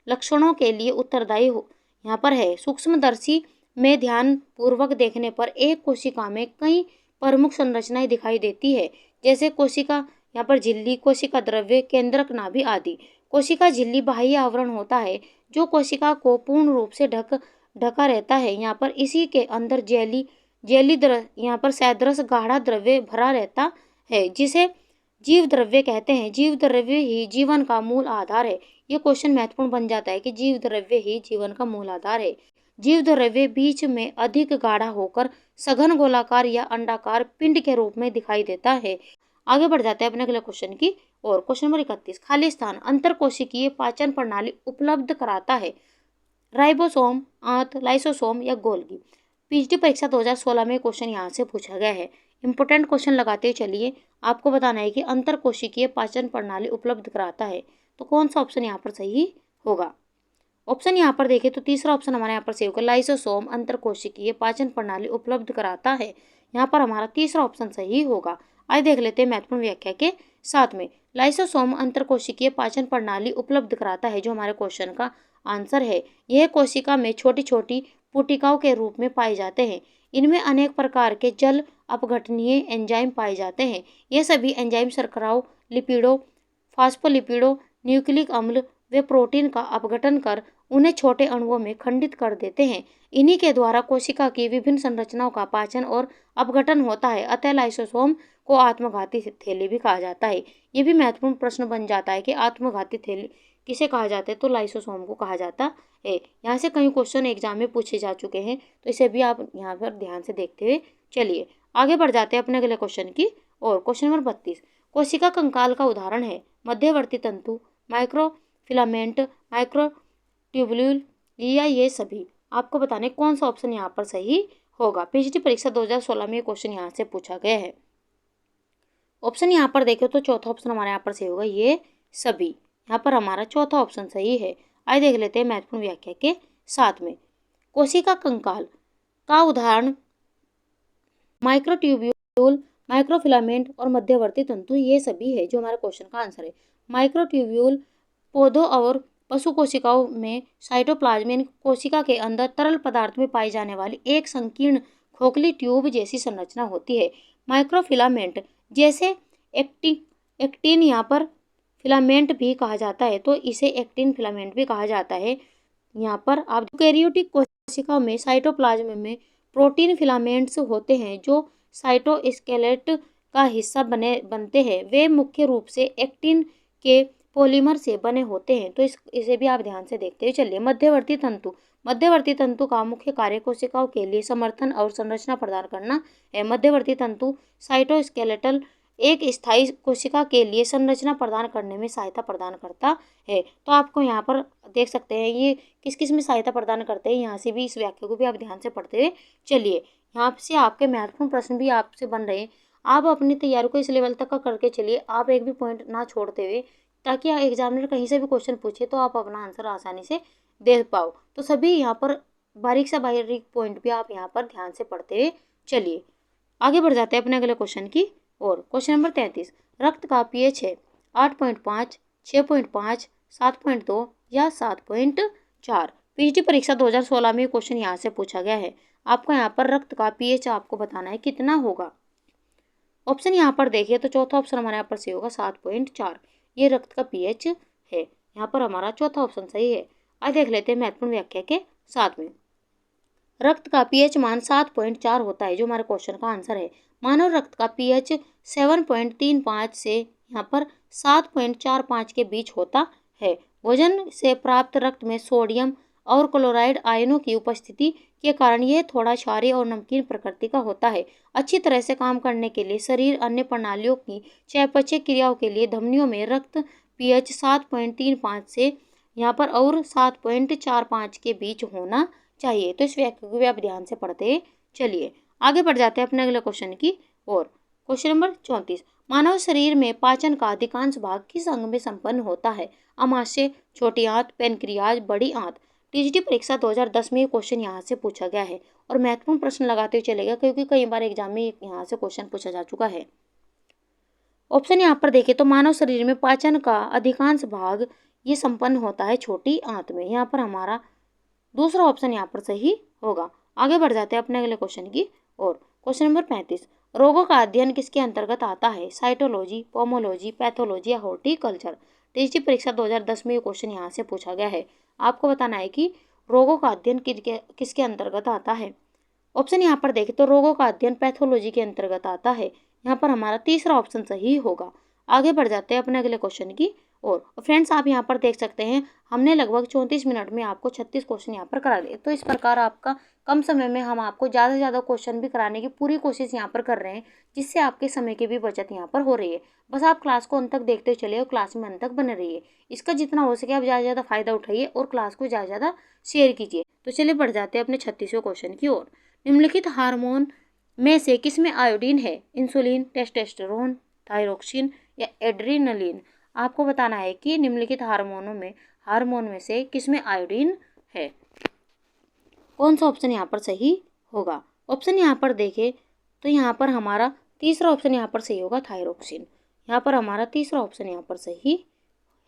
लक्षणों के लिए उत्तरदायी हो यहाँ पर है। सूक्ष्मदर्शी में ध्यान पूर्वक देखने पर एक कोशिका में कई प्रमुख संरचनाएं दिखाई देती है, जैसे कोशिका यहाँ पर झिल्ली, कोशिका द्रव्य, केंद्रक, नाभि आदि। कोशिका झिल्ली बाह्य आवरण होता है जो कोशिका को पूर्ण रूप से ढका रहता है। यहाँ पर इसी के अंदर यहाँ पर सैद्रस गाढ़ा द्रव्य भरा रहता है, जिसे जीव द्रव्य कहते हैं। जीव द्रव्य ही जीवन का मूल आधार है। ये क्वेश्चन महत्वपूर्ण बन जाता है कि जीव द्रव्य ही जीवन का मूल आधार है। जीव द्रव्य बीच में अधिक गाढ़ा होकर सघन गोलाकार या अंडाकार पिंड के रूप में दिखाई देता है। आगे बढ़ जाते हैं अपने अगले क्वेश्चन की और। क्वेश्चन नंबर 31, खाली स्थान अंतरकोशिकीय पाचन प्रणाली उपलब्ध कराता है। राइबोसोम, आंत, लाइसोसोम या गोल्गी। पीजीटी परीक्षा 2016 में क्वेश्चन यहाँ से पूछा गया है। इंपोर्टेंट क्वेश्चन लगाते चलिए। आपको बताना है कि अंतरकोशिकीय पाचन प्रणाली उपलब्ध कराता है तो कौन सा ऑप्शन यहाँ पर सही होगा? ऑप्शन यहाँ पर देखें तो तीसरा ऑप्शन हमारे यहाँ पर सही होगा। लाइसोसोम अंतरकोशिकीय पाचन प्रणाली उपलब्ध कराता है। यहाँ पर हमारा तीसरा ऑप्शन सही होगा। आइए देख लेते हैं महत्वपूर्ण व्याख्या के साथ में। लाइसोसोम अंतरकोशिकीय पाचन प्रणाली उपलब्ध कराता है, जो हमारे क्वेश्चन का आंसर है। यह कोशिका में छोटी छोटी पुटिकाओं के रूप में पाए जाते हैं। इनमें अनेक प्रकार के जल अपघटनीय एंजाइम पाए जाते हैं। यह सभी एंजाइम शर्कराओं, लिपिडों, फास्फोलिपिडों, न्यूक्लिक अम्ल वे प्रोटीन का अपघटन कर उन्हें छोटे अणुओं में खंडित कर देते हैं। इन्हीं के द्वारा कोशिका की विभिन्न संरचनाओं का पाचन और अपघटन होता है। अतः लाइसोसोम को आत्मघाती थैली भी कहा जाता है। ये भी महत्वपूर्ण प्रश्न बन जाता है कि आत्मघाती थैली किसे कहा जाता है, तो लाइसोसोम को कहा जाता है। यहाँ से कई क्वेश्चन एग्जाम में पूछे जा चुके हैं, तो इसे भी आप यहाँ पर ध्यान से देखते हुए चलिए। आगे बढ़ जाते हैं अपने अगले क्वेश्चन की और। क्वेश्चन नंबर 32, कोशिका कंकाल का उदाहरण है मध्यवर्ती तंतु, माइक्रोफिलामेंट, माइक्रोट्यूबुल या ये सभी। आपको बताने कौन सा ऑप्शन यहाँ पर सही होगा। पीजीटी परीक्षा 2016 में क्वेश्चन यहाँ से पूछा गया है। ऑप्शन यहाँ पर देखें तो चौथा ऑप्शन हमारे यहाँ पर सही होगा, ये सभी। यहाँ पर हमारा चौथा ऑप्शन सही है। आइए देख लेते हैं महत्वपूर्ण व्याख्या के साथ में। कोशिका कंकाल का उदाहरण माइक्रोट्यूब्यूल, माइक्रोफिलामेंट और मध्यवर्ती तंतु, ये सभी है जो हमारे क्वेश्चन का आंसर है। माइक्रोट्यूब्यूल पौधों और पशु कोशिकाओं में साइटोप्लाज्म यानी कोशिका के अंदर तरल पदार्थ में पाई जाने वाली एक संकीर्ण खोखली ट्यूब जैसी संरचना होती है। माइक्रोफिलामेंट जैसे एक्टिन यहाँ पर फिलामेंट भी कहा जाता है, तो इसे एक्टिन फिलामेंट भी कहा जाता है। यहाँ पर आप यूकेरियोटिक कोशिकाओं में साइटोप्लाज्म में प्रोटीन फिलामेंट्स होते हैं जो साइटोस्केलेट का हिस्सा बनते हैं। वे मुख्य रूप से एक्टिन के पॉलीमर से बने होते हैं। तो इसे भी आप ध्यान से देखते हुए चलिए। मध्यवर्ती तंतु, मध्यवर्ती तंतु का मुख्य कार्य कोशिकाओं के लिए समर्थन और संरचना प्रदान करना है। मध्यवर्ती तंतु साइटोस्केलेटल एक स्थायी कोशिका के लिए संरचना प्रदान करने में सहायता प्रदान करता है। तो आपको यहाँ पर देख सकते हैं ये किस किस में सहायता प्रदान करते हैं। यहाँ से भी इस व्याख्या को भी आप ध्यान से पढ़ते हुए चलिए। यहाँ से आपके महत्वपूर्ण प्रश्न भी आपसे बन रहे हैं। आप अपनी तैयारी को इस लेवल तक का करके चलिए, आप एक भी पॉइंट ना छोड़ते हुए, ताकि एग्जामिनर कहीं से भी क्वेश्चन पूछे तो आप अपना आंसर आसानी से दे पाओ। तो सभी यहाँ पर बारीक से बारीक पॉइंट भी आप यहाँ पर ध्यान से पढ़ते हुए चलिए। आगे बढ़ जाते हैं अपने अगले क्वेश्चन की और। क्वेश्चन नंबर 33, रक्त का पीएच है 8.5, 6.5, 7.2 या 7.4। पीएचडी परीक्षा 2016 में क्वेश्चन यहाँ से पूछा गया है। आपको यहाँ पर रक्त का पीएच आपको बताना है कितना होगा। ऑप्शन यहाँ पर देखिए तो चौथा ऑप्शन हमारे यहाँ पर सही होगा 7.4, ये रक्त का पीएच है। यहाँ पर हमारा चौथा ऑप्शन सही है। आज देख लेते हैं महत्वपूर्ण व्याख्या के साथ में। रक्त का पीएच मान 7.4 होता है जो हमारे क्वेश्चन का आंसर है। मानव रक्त का पीएच 7.35 से यहाँ पर 7.45 के बीच होता है। भोजन से प्राप्त रक्त में सोडियम और क्लोराइड आयनों की उपस्थिति के कारण यह थोड़ा क्षारीय और नमकीन प्रकृति का होता है। अच्छी तरह से काम करने के लिए शरीर अन्य प्रणालियों की चयापचय क्रियाओं के लिए धमनियों में रक्त पीएच 7.35 से यहाँ पर और 7.45 के बीच होना चाहिए। तो इस व्याख्या को भी आप ध्यान से पढ़ते चलिए। आगे बढ़ जाते हैं अपने अगले क्वेश्चन की और। क्वेश्चन नंबर 34, मानव शरीर में पाचन का अधिकांश भाग किस अंग में संपन्न होता है। अमाशय, छोटी आंत, पेनक्रियाज, बड़ी आंत। टीजीटी परीक्षा 2010 में ये क्वेश्चन यहाँ से पूछा गया है और महत्वपूर्ण प्रश्न लगाते हुए चलेगा क्योंकि कई बार एग्जाम में यहाँ से क्वेश्चन पूछा जा चुका है। ऑप्शन यहाँ पर देखें तो मानव शरीर में पाचन का अधिकांश भाग ये संपन्न होता है छोटी आंत में। यहाँ पर हमारा दूसरा ऑप्शन यहाँ पर सही होगा। आगे बढ़ जाते हैं अपने अगले क्वेश्चन की और। क्वेश्चन नंबर 35, रोगों का अध्ययन किसके अंतर्गत आता है। साइटोलॉजी, पोमोलॉजी, पैथोलॉजी या हॉर्टिकल्चर। टीजीटी परीक्षा 2010 में ये क्वेश्चन यहाँ से पूछा गया है। आपको बताना है कि रोगों का अध्ययन किसके अंतर्गत आता है। ऑप्शन यहाँ पर देखें तो रोगों का अध्ययन पैथोलॉजी के अंतर्गत आता है। यहाँ पर हमारा तीसरा ऑप्शन सही होगा। आगे बढ़ जाते हैं अपने अगले क्वेश्चन की और। फ्रेंड्स आप यहाँ पर देख सकते हैं हमने लगभग 34 मिनट में आपको 36 क्वेश्चन यहाँ पर करा लिए। तो इस प्रकार आपका कम समय में हम आपको ज़्यादा से ज़्यादा क्वेश्चन भी कराने की पूरी कोशिश यहाँ पर कर रहे हैं, जिससे आपके समय की भी बचत यहाँ पर हो रही है। बस आप क्लास को अंत तक देखते चलिए और क्लास में अंत तक बने रहिए। इसका जितना हो सके आप ज़्यादा से ज़्यादा फायदा उठाइए और क्लास को ज़्यादा से ज़्यादा शेयर कीजिए। तो चलिए बढ़ जाते हैं अपने 36वें क्वेश्चन की ओर। निम्नलिखित हार्मोन में से किसमें आयोडीन है। इंसुलिन, टेस्टोस्टेरोन, थायरोक्सिन या एड्रीनलिन। आपको बताना है कि निम्नलिखित हार्मोन में से किसमें आयोडीन है। कौन सा ऑप्शन यहाँ पर सही होगा। ऑप्शन यहाँ पर देखें तो यहाँ पर हमारा तीसरा ऑप्शन यहाँ पर सही होगा, थायरोक्सिन। यहाँ पर हमारा तीसरा ऑप्शन यहाँ पर सही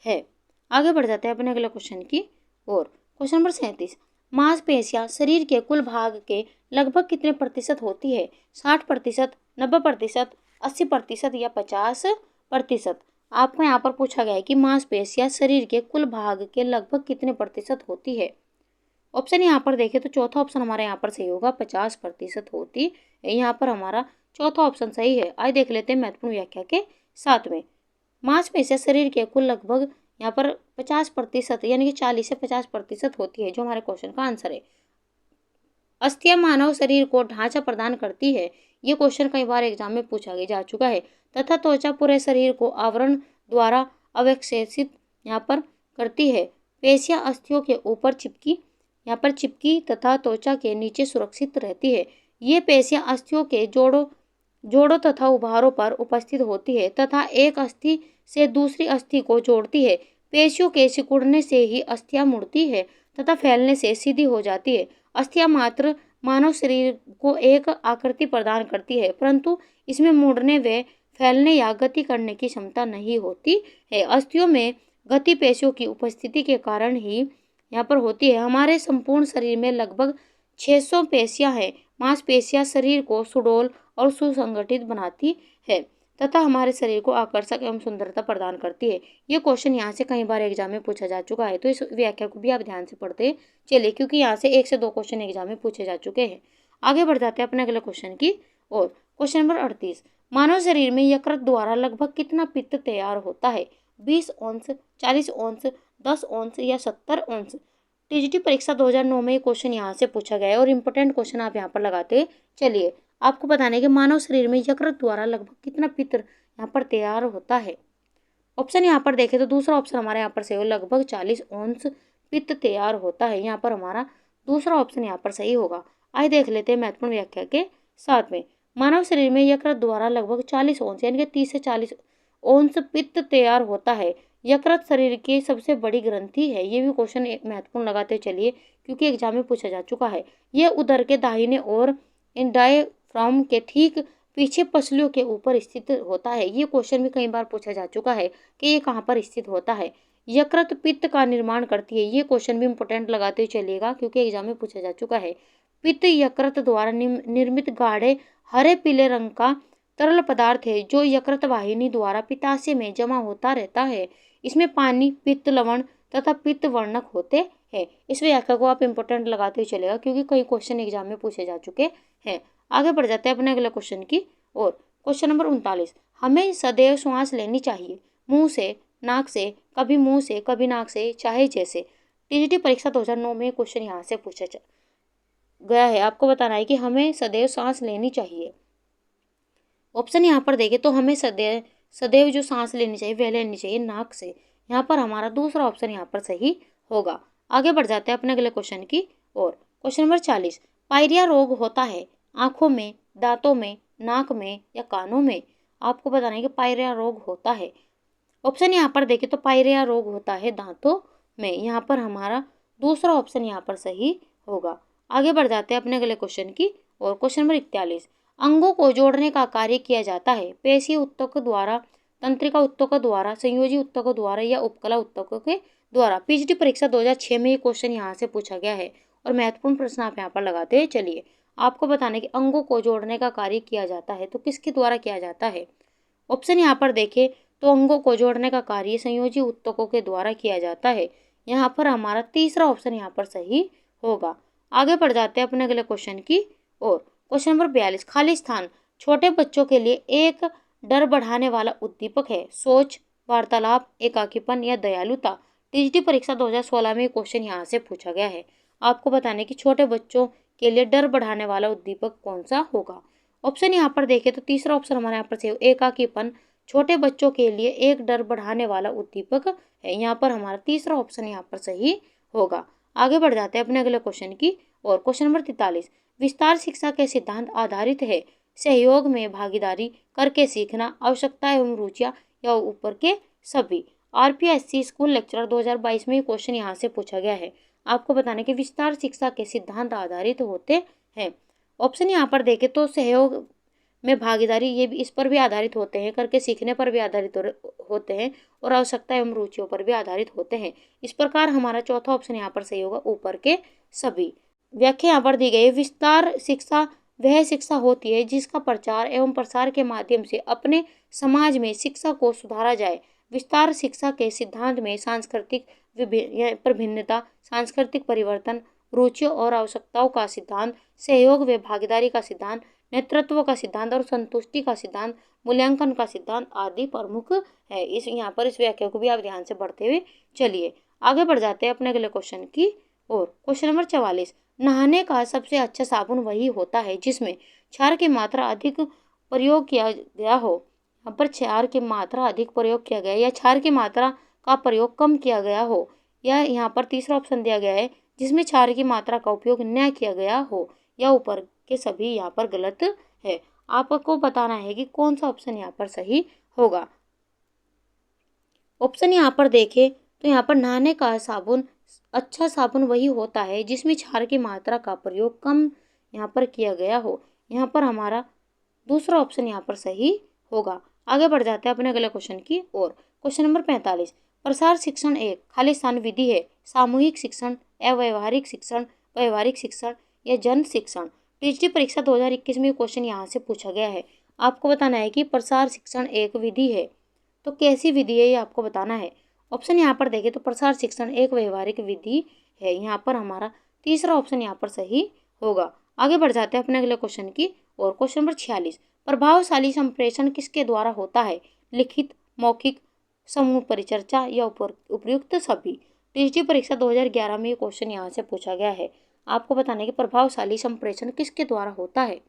है। आगे बढ़ जाते हैं अपने अगले क्वेश्चन की और। क्वेश्चन नंबर 37, मांसपेशियां शरीर के कुल भाग के लगभग कितने प्रतिशत होती है। 60%, 90%, 80% या 50%। आपको यहाँ पर पूछा गया है कि मांसपेशियां शरीर के कुल भाग के लगभग कितने प्रतिशत होती है। ऑप्शन यहाँ पर देखें तो चौथा ऑप्शन हमारा यहाँ पर सही होगा, 50% होती है। यहाँ पर हमारा चौथा ऑप्शन सही है। आइए देख लेते हैं महत्वपूर्ण व्याख्या के साथ में। मांसपेशियां शरीर के कुल लगभग यहाँ पर 50% यानी कि 40 से 50% होती है जो हमारे क्वेश्चन का आंसर है। अस्थियां मानव शरीर को ढांचा प्रदान करती है। ये क्वेश्चन कई बार एग्जाम में पूछा जा चुका है। तथा त्वचा पूरे शरीर को आवरण द्वारा अवक्षेपित यहाँ पर करती है। पेशियां अस्थियों के ऊपर चिपकी तथा त्वचा के नीचे सुरक्षित रहती है। ये पेशियां अस्थियों के जोड़ों जोड़ों तथा उभारों पर उपस्थित होती है तथा एक अस्थि से दूसरी अस्थि को जोड़ती है। पेशियों के सिकुड़ने से ही अस्थियां मुड़ती है तथा फैलने से सीधी हो जाती है। अस्थियां मात्र मानव शरीर को एक आकृति प्रदान करती है, परंतु इसमें मुड़ने व फैलने या गति करने की क्षमता नहीं होती है। अस्थियों में गति पेशियों की उपस्थिति के कारण ही यहाँ पर होती है। हमारे संपूर्ण शरीर में लगभग 600 पेशियां हैं। मांसपेशियां शरीर को सुडौल और सुसंगठित बनाती है तथा हमारे शरीर को आकर्षक एवं सुंदरता प्रदान करती है। ये क्वेश्चन यहाँ से कई बार एग्जाम में पूछा जा चुका है, तो इस व्याख्या को भी आप ध्यान से पढ़ते चलिए, क्योंकि यहाँ से 1 से 2 क्वेश्चन एग्जाम में पूछे जा चुके हैं। आगे बढ़ जाते हैं अपने अगले क्वेश्चन की ओर। क्वेश्चन नंबर 38, मानव शरीर में यकृत द्वारा लगभग कितना पित्त तैयार होता है? 20 औंस, 40 औंस, 10 औंस या 70 औंस? टीजीटी परीक्षा 2009 में ये क्वेश्चन यहाँ से पूछा गया है और इम्पोर्टेंट क्वेश्चन आप यहाँ पर लगाते चलिए। आपको बताने कि मानव शरीर में यकृत द्वारा लगभग कितना पित्त यहाँ पर तैयार होता है। ऑप्शन यहाँ पर देखें तो दूसरा ऑप्शन हमारे यहाँ पर सही हो, लगभग 40 औंस पित्त तैयार होता है। यहाँ पर हमारा दूसरा ऑप्शन यहाँ पर सही होगा। आइए देख लेते हैं महत्वपूर्ण व्याख्या के साथ में। मानव शरीर में यकृत द्वारा लगभग 40 औंस यानी कि 30 से 40 औंस पित्त तैयार होता है। यकृत शरीर की सबसे बड़ी ग्रंथि है। ये भी क्वेश्चन महत्वपूर्ण लगाते चलिए, क्योंकि एग्जाम में पूछा जा चुका है। यह उदर के दाहिने और डायफ्राम के ठीक पीछे पसलियों के ऊपर स्थित होता है। ये क्वेश्चन भी कई बार पूछा जा चुका है कि ये कहाँ पर स्थित होता है। यकृत पित्त का निर्माण करती है। ये क्वेश्चन भी इंपॉर्टेंट लगाते चलिएगा, क्योंकि एग्जाम में पूछा जा चुका है। पित्त यकृत द्वारा निर्मित गाढ़े हरे पीले रंग का तरल पदार्थ है जो यकृत वाहिनी द्वारा पित्ताशय में जमा होता रहता है। इसमें पानी, पित्त लवण तथा पित्त वर्णक होते हैं। इस व्याख्या को आप इंपॉर्टेंट लगाते चलेगा, क्योंकि कई क्वेश्चन एग्जाम में पूछे जा चुके हैं। आगे बढ़ जाते हैं अपने अगले क्वेश्चन की ओर। क्वेश्चन नंबर 39, हमें सदैव श्वास लेनी चाहिए मुंह से, नाक से, कभी मुंह से, कभी नाक से, चाहे जैसे। टीजीटी परीक्षा 2009 में क्वेश्चन यहाँ से पूछा गया है। आपको बताना है कि हमें सदैव सांस लेनी चाहिए। ऑप्शन यहाँ पर देखें तो हमें सदैव जो सांस लेनी चाहिए वह लेनी चाहिए नाक से। यहाँ पर हमारा दूसरा ऑप्शन यहाँ पर सही होगा। आगे बढ़ जाते हैं अपने अगले क्वेश्चन की ओर। क्वेश्चन नंबर 40, पायरिया रोग होता है आंखों में, दांतों में, नाक में या कानों में? आपको बताना है कि पायरिया रोग होता है। ऑप्शन यहाँ पर देखें तो पायरिया रोग होता है दांतों में। यहाँ पर हमारा दूसरा ऑप्शन यहाँ पर सही होगा। आगे बढ़ जाते हैं अपने अगले क्वेश्चन की और। क्वेश्चन नंबर 41, अंगों को जोड़ने का कार्य किया जाता है पेशीय ऊतकों द्वारा, तंत्रिका ऊतकों द्वारा, संयोजी ऊतकों द्वारा या उपकला ऊतकों के द्वारा। पीजीटी परीक्षा 2006 में ये क्वेश्चन यहाँ से पूछा गया है और महत्वपूर्ण प्रश्न आप यहाँ पर लगाते चलिए। आपको बताने कि अंगों को जोड़ने का कार्य किया जाता है तो किसके द्वारा किया जाता है? ऑप्शन यहाँ पर देखें तो अंगों को जोड़ने का कार्य संयोजी ऊतकों के द्वारा किया जाता है। यहाँ पर हमारा तीसरा ऑप्शन यहाँ पर सही होगा। आगे बढ़ जाते हैं अपने अगले क्वेश्चन की ओर। क्वेश्चन नंबर 42, खाली स्थान छोटे बच्चों के लिए एक डर बढ़ाने वाला उद्दीपक है। सोच, वार्तालाप, एकाकीपन या दयालुता? टीजीटी परीक्षा 2016 में क्वेश्चन यहाँ से पूछा गया है। आपको बताने कि छोटे बच्चों के लिए डर बढ़ाने वाला उद्दीपक कौन सा होगा? ऑप्शन यहाँ पर देखें तो तीसरा ऑप्शन हमारे यहाँ पर सही, एकाकीपन छोटे बच्चों के लिए एक डर बढ़ाने वाला उद्दीपक है। यहाँ पर हमारा तीसरा ऑप्शन यहाँ पर सही होगा। आगे बढ़ जाते हैं अपने अगले क्वेश्चन की और। क्वेश्चन नंबर 43, विस्तार शिक्षा के सिद्धांत आधारित है सहयोग में भागीदारी, करके सीखना, आवश्यकता एवं रुचियाँ या ऊपर के सभी? आरपीएससी स्कूल लेक्चरर 2022 में क्वेश्चन यहाँ से पूछा गया है। आपको बताने के विस्तार शिक्षा के सिद्धांत आधारित होते हैं। ऑप्शन यहाँ पर देखें तो सहयोग में भागीदारी, ये भी इस पर भी आधारित होते हैं, करके सीखने पर भी आधारित होते हैं और आवश्यकता एवं रुचियों पर भी आधारित होते हैं। इस प्रकार हमारा चौथा ऑप्शन यहाँ पर सही होगा, ऊपर के सभी। व्याख्या यहाँ पर दी गई, विस्तार शिक्षा वह शिक्षा होती है जिसका प्रचार एवं प्रसार के माध्यम से अपने समाज में शिक्षा को सुधारा जाए। विस्तार शिक्षा के सिद्धांत में सांस्कृतिक भिन्नता, सांस्कृतिक परिवर्तन, रुचियों और आवश्यकताओं का सिद्धांत, सहयोग व भागीदारी का सिद्धांत, नेतृत्व का सिद्धांत और संतुष्टि का सिद्धांत, मूल्यांकन का सिद्धांत आदि प्रमुख है। इस यहाँ पर इस व्याख्या को भी आप ध्यान से पढ़ते हुए चलिए। आगे बढ़ जाते हैं अपने अगले क्वेश्चन की और। क्वेश्चन नंबर 44, नहाने का सबसे अच्छा साबुन वही होता है जिसमें क्षार की मात्रा अधिक प्रयोग किया गया हो। यहाँ पर क्षार की मात्रा अधिक प्रयोग किया गया या क्षार की मात्रा का प्रयोग कम किया गया हो, या यहाँ पर तीसरा ऑप्शन दिया गया है जिसमें क्षार की मात्रा का उपयोग न किया गया हो, या ऊपर के सभी यहाँ पर गलत है। आपको बताना है कि कौन सा ऑप्शन यहाँ पर सही होगा। ऑप्शन यहाँ पर देखें तो यहाँ पर नहाने का साबुन, अच्छा साबुन वही होता है जिसमें क्षार की मात्रा का प्रयोग कम यहाँ पर किया गया हो। यहाँ पर हमारा दूसरा ऑप्शन यहाँ पर सही होगा। आगे बढ़ जाते हैं अपने अगले क्वेश्चन की ओर। क्वेश्चन नंबर 45, प्रसार शिक्षण एक खालिस्तान विधि है, सामूहिक शिक्षण, अव्यवहारिक शिक्षण, व्यवहारिक शिक्षण या जन शिक्षण। टीजीटी परीक्षा 2021 में क्वेश्चन यहाँ से पूछा गया है। आपको बताना है कि प्रसार शिक्षण एक विधि है, तो कैसी विधि है ये आपको बताना है। ऑप्शन यहाँ पर देखें तो प्रसार शिक्षण एक व्यवहारिक विधि है। यहाँ पर हमारा तीसरा ऑप्शन यहाँ पर सही होगा। आगे बढ़ जाते हैं अपने अगले क्वेश्चन की और। क्वेश्चन नंबर 46, प्रभावशाली संप्रेषण किसके द्वारा होता है, लिखित, मौखिक, समूह परिचर्चा या उपयुक्त सभी। टीजीटी परीक्षा 2011 में ये क्वेश्चन यहाँ से पूछा गया है। आपको बताना है कि प्रभावशाली संप्रेषण किसके द्वारा होता है।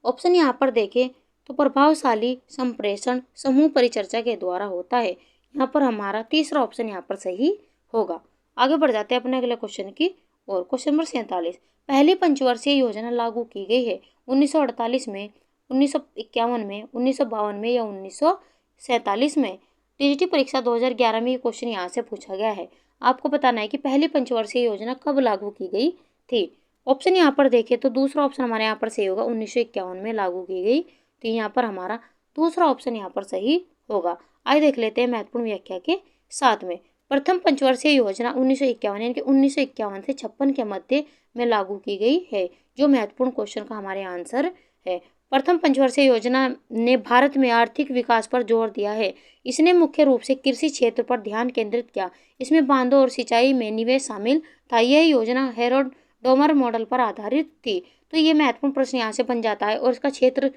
ऑप्शन यहाँ पर देखें तो प्रभावशाली संप्रेषण समूह परिचर्चा के द्वारा होता है। यहाँ पर हमारा तीसरा ऑप्शन यहाँ पर सही होगा। आगे बढ़ जाते हैं अपने अगले क्वेश्चन की और। क्वेश्चन नंबर 47, पहली पंचवर्षीय योजना लागू की गई है 1948 में, 1951 में, 1952 में या 1947 में। टीजीटी परीक्षा 2011 में ये क्वेश्चन यहाँ से पूछा गया है। आपको बताना है कि पहली पंचवर्षीय योजना कब लागू की गई थी। ऑप्शन यहाँ पर देखें तो दूसरा ऑप्शन हमारे यहाँ पर सही होगा, 1951 में लागू की गई थी। यहाँ पर हमारा दूसरा ऑप्शन यहाँ पर सही होगा। आइए देख लेते हैं महत्वपूर्ण व्याख्या के साथ में। प्रथम पंचवर्षीय योजना 1951 यानी कि 1951 से 56 के मध्य में लागू की गई है, जो महत्वपूर्ण क्वेश्चन का हमारे आंसर है। प्रथम पंचवर्षीय योजना ने भारत में आर्थिक विकास पर जोर दिया है। इसने मुख्य रूप से कृषि क्षेत्र पर ध्यान केंद्रित किया। इसमें बांधों और सिंचाई में निवेश शामिल था। यह योजना हेरोड डोमर मॉडल पर आधारित थी। तो ये महत्वपूर्ण प्रश्न यहाँ से बन जाता है। और इसका क्षेत्र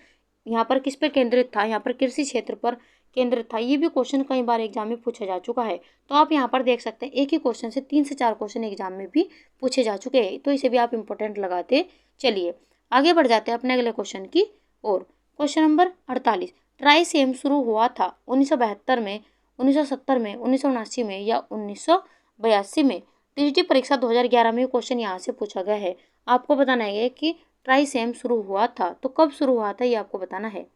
यहाँ पर किस पर केंद्रित था, यहाँ पर कृषि क्षेत्र पर केंद्रित था। ये भी क्वेश्चन कई बार एग्जाम में पूछा जा चुका है। तो आप यहाँ पर देख सकते हैं एक ही क्वेश्चन से 3 से 4 क्वेश्चन एग्जाम में भी पूछे जा चुके हैं। तो इसे भी आप इंपॉर्टेंट लगाते चलिए। आगे बढ़ जाते हैं अपने अगले क्वेश्चन की और। क्वेश्चन नंबर 48, ट्राइसेम शुरू हुआ था 1972 में, 1970 में, 1979 में या 1982 में। टीजीटी परीक्षा 2011 में क्वेश्चन यहाँ से पूछा गया है। आपको बताना है कि ट्राइसेम शुरू हुआ था, तो कब शुरू हुआ था ये आपको बताना है।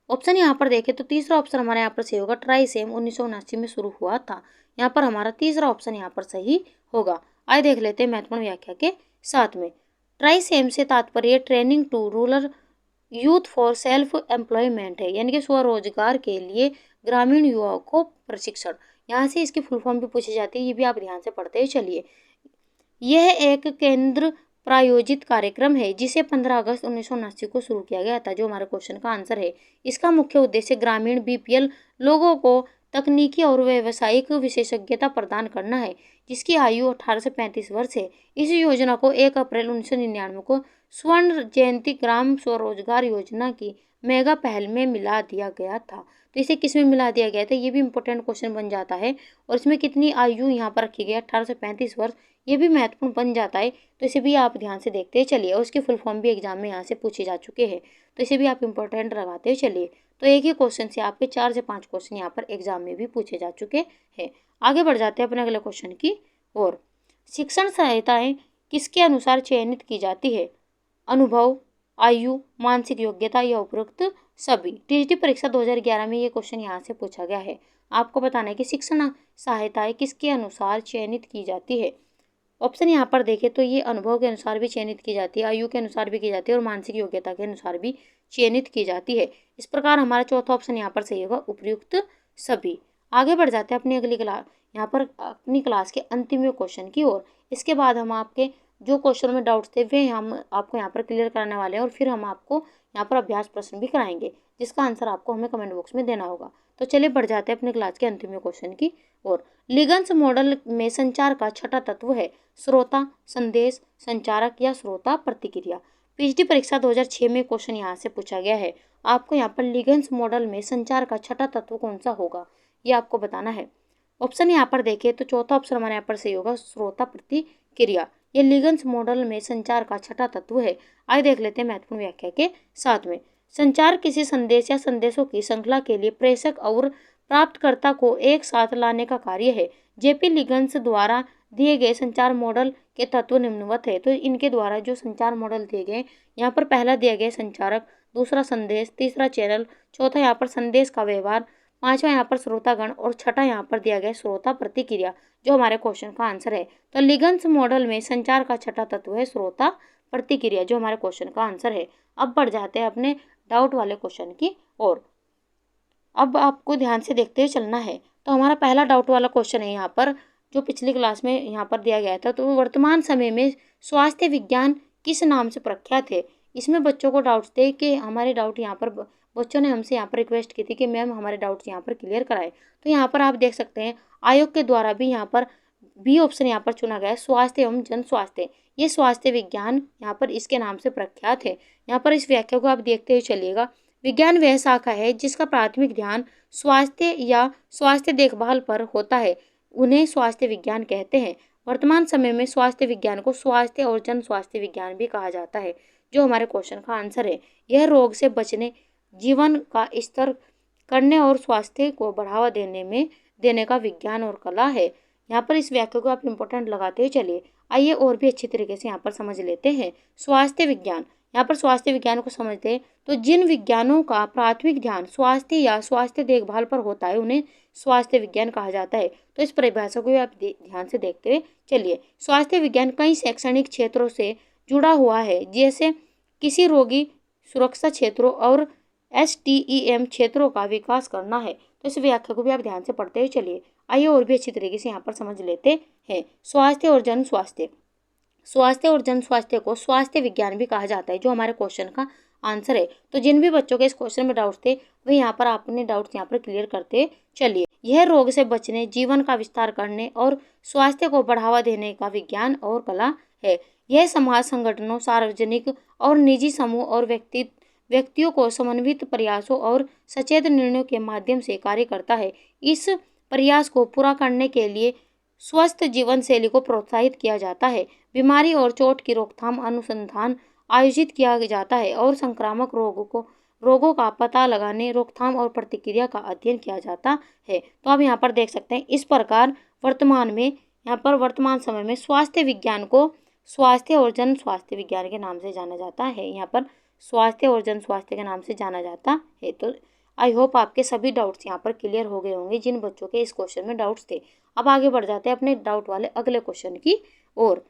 ऑप्शन यहाँ पर देखें तो तीसरा ऑप्शन हमारे यहाँ पर सही होगा, ट्राइसेम 1979 में शुरू हुआ था। यहाँ पर हमारा तीसरा ऑप्शन यहाँ पर सही होगा। आइए देख लेते हैं महत्वपूर्ण व्याख्या के साथ में। ट्राइसेम से तात्पर्य training to rural youth for self employment है, यानी कि स्वरोजगार के लिए ग्रामीण युवाओं को प्रशिक्षण। यहाँ से इसकी फुल फॉर्म भी पूछी जाती है, ये भी आप ध्यान से पढ़ते चलिए। यह एक केंद्र प्रायोजित कार्यक्रम है जिसे 15 अगस्त 1979 को शुरू किया गया था, जो हमारे क्वेश्चन का आंसर है। इसका मुख्य उद्देश्य ग्रामीण बीपीएल लोगों को तकनीकी और व्यावसायिक विशेषज्ञता प्रदान करना है, जिसकी आयु 18 से 35 वर्ष है। इस योजना को 1 अप्रैल 1999 को स्वर्ण जयंती ग्राम स्वरोजगार योजना की मेगा पहल में मिला दिया गया था। तो इसे किस में मिला दिया गया था, ये भी इंपॉर्टेंट क्वेश्चन बन जाता है। और इसमें कितनी आयु यहाँ पर रखी गई, 18 से 35 वर्ष, ये भी महत्वपूर्ण बन जाता है। तो इसे भी आप ध्यान से देखते चलिए। और उसके फुल फॉर्म भी एग्जाम में यहाँ से पूछे जा चुके हैं, तो इसे भी आप इंपॉर्टेंट लगाते चलिए। तो एक ही क्वेश्चन से आपके 4 से 5 क्वेश्चन यहाँ पर एग्जाम में भी पूछे जा चुके हैं। आगे बढ़ जाते हैं अपने अगले क्वेश्चन की और। शिक्षण सहायताएं किसके अनुसार चयनित की जाती है, अनुभव, आयु, मानसिक योग्यता या उपरोक्त सभी। टीजीटी परीक्षा 2011 में ये क्वेश्चन यहाँ से पूछा गया है। आपको बताना है कि शिक्षण सहायताएं किसके अनुसार चयनित की जाती है। ऑप्शन यहाँ पर देखें तो ये अनुभव के अनुसार भी चयनित की जाती है, आयु के अनुसार भी की जाती है और मानसिक योग्यता के अनुसार भी चयनित की जाती है। इस प्रकार हमारा चौथा ऑप्शन यहाँ पर सही होगा, उपयुक्त सभी। आगे बढ़ जाते हैं अपनी अगली क्लास, यहाँ पर अपनी क्लास के अंतिम क्वेश्चन की ओर। इसके बाद हम आपके जो क्वेश्चन में डाउट्स थे वे हम आपको यहाँ पर क्लियर कराने वाले हैं और फिर हम आपको यहाँ पर अभ्यास प्रश्न भी कराएंगे, जिसका आंसर आपको हमें कमेंट बॉक्स में देना होगा। तो चलिए बढ़ जाते हैं अपनी क्लास के अंतिम क्वेश्चन की और। लिगन्स मॉडल में संचार का छठा तत्व है श्रोता, संदेश, संचारक या श्रोता प्रतिक्रिया। पीएचडी परीक्षा 2006 में क्वेश्चन यहाँ से पूछा गया है। आपको यहाँ पर लिगन्स मॉडल में संचार का छठा तत्व कौन सा होगा, ये आपको बताना है। ऑप्शन यहाँ पर देखें तो चौथा ऑप्शन हमारे यहाँ पर सही होगा, श्रोता प्रतिक्रिया। ये लिगन्स मॉडल में संचार का छठा तत्व है। आइए देख लेते हैं महत्वपूर्ण व्याख्या के साथ में। संचार किसी संदेश या संदेशों की श्रृंखला के लिए प्रेषक और प्राप्तकर्ता को एक साथ लाने का कार्य है। जेपी लिगन्स द्वारा दिए गए संचार मॉडल के तत्व निम्नवत है। तो इनके द्वारा जो संचार मॉडल दिए गए, यहाँ पर पहला दिया गया संचारक, दूसरा संदेश, तीसरा चैनल, चौथा यहाँ पर संदेश का व्यवहार, पांचवा यहाँ पर श्रोतागण और छठा यहाँ पर दिया गया श्रोता प्रतिक्रिया, जो हमारे क्वेश्चन का आंसर है। तो लिगन्स मॉडल में संचार का छठा तत्व है श्रोता प्रतिक्रिया, जो हमारे क्वेश्चन का आंसर है। अब बढ़ जाते हैं अपने डाउट वाले क्वेश्चन की ओर। अब आपको ध्यान से देखते हुए चलना है। तो हमारा पहला डाउट वाला क्वेश्चन है यहाँ पर, जो पिछली क्लास में यहाँ पर दिया गया था। तो वर्तमान समय में स्वास्थ्य विज्ञान किस नाम से प्रख्यात है। इसमें बच्चों को डाउट्स थे कि हमारे डाउट यहाँ पर बच्चों ने हमसे यहाँ पर रिक्वेस्ट की थी कि मैम हमारे डाउट्स यहाँ पर क्लियर कराएं। तो यहाँ पर आप देख सकते हैं आयोग के द्वारा भी यहाँ पर बी ऑप्शन यहाँ पर चुना गया है, स्वास्थ्य एवं जन स्वास्थ्य। ये स्वास्थ्य विज्ञान यहाँ पर इसके नाम से प्रख्यात है। यहाँ पर इस व्याख्या को आप देखते हुए चलिएगा। विज्ञान वह शाखा है जिसका प्राथमिक ध्यान स्वास्थ्य या स्वास्थ्य देखभाल पर होता है, उन्हें स्वास्थ्य विज्ञान कहते हैं। वर्तमान समय में स्वास्थ्य विज्ञान को स्वास्थ्य और जन स्वास्थ्य विज्ञान भी कहा जाता है, जो हमारे क्वेश्चन का आंसर है। यह रोग से बचने, जीवन का स्तर करने और स्वास्थ्य को बढ़ावा देने का विज्ञान और कला है। यहाँ पर इस व्याख्या को आप इम्पोर्टेंट लगाते हुए चलिए। आइए और भी अच्छी तरीके से यहाँ पर समझ लेते हैं स्वास्थ्य विज्ञान। यहाँ पर स्वास्थ्य विज्ञान को समझते हैं तो जिन विज्ञानों का प्राथमिक ध्यान स्वास्थ्य या स्वास्थ्य देखभाल पर होता है, उन्हें स्वास्थ्य विज्ञान कहा जाता है। तो इस परिभाषा को भी आप ध्यान से देखते हुए चलिए। स्वास्थ्य विज्ञान कई शैक्षणिक क्षेत्रों से जुड़ा हुआ है, जैसे किसी रोगी सुरक्षा क्षेत्रों और STEM क्षेत्रों का विकास करना है। तो इस व्याख्या को भी आप ध्यान से पढ़ते हुए चलिए। आइए और भी अच्छी तरीके से यहाँ पर समझ लेते हैं स्वास्थ्य और जन स्वास्थ्य। स्वास्थ्य और जन स्वास्थ्य को स्वास्थ्य विज्ञान भी कहा जाता है, जो हमारे क्वेश्चन का आंसर है। तो जिन भी बच्चों के इस क्वेश्चन में डाउट्स थे, वे यहाँ पर अपने डाउट्स यहाँ पर क्लियर करते चलिए। यह रोग से बचने, जीवन का विस्तार करने और स्वास्थ्य को बढ़ावा देने का विज्ञान और कला है। यह समाज संगठनों, सार्वजनिक और निजी समूह और व्यक्तियों को समन्वित प्रयासों और सचेत निर्णयों के माध्यम से कार्य करता है। इस प्रयास को पूरा करने के लिए स्वस्थ जीवन शैली को प्रोत्साहित किया जाता है। बीमारी और चोट की रोकथाम अनुसंधान आयोजित किया जाता है और संक्रामक रोगों का पता लगाने, रोकथाम और प्रतिक्रिया का अध्ययन किया जाता है। तो आप यहाँ पर देख सकते हैं इस प्रकार वर्तमान समय में स्वास्थ्य विज्ञान को स्वास्थ्य और जन स्वास्थ्य विज्ञान के नाम से जाना जाता है। यहाँ पर स्वास्थ्य और जन स्वास्थ्य के नाम से जाना जाता है। तो आई होप आपके सभी डाउट्स यहाँ पर क्लियर हो गए होंगे, जिन बच्चों के इस क्वेश्चन में डाउट्स थे। अब आगे बढ़ जाते हैं अपने डाउट वाले अगले क्वेश्चन की ओर।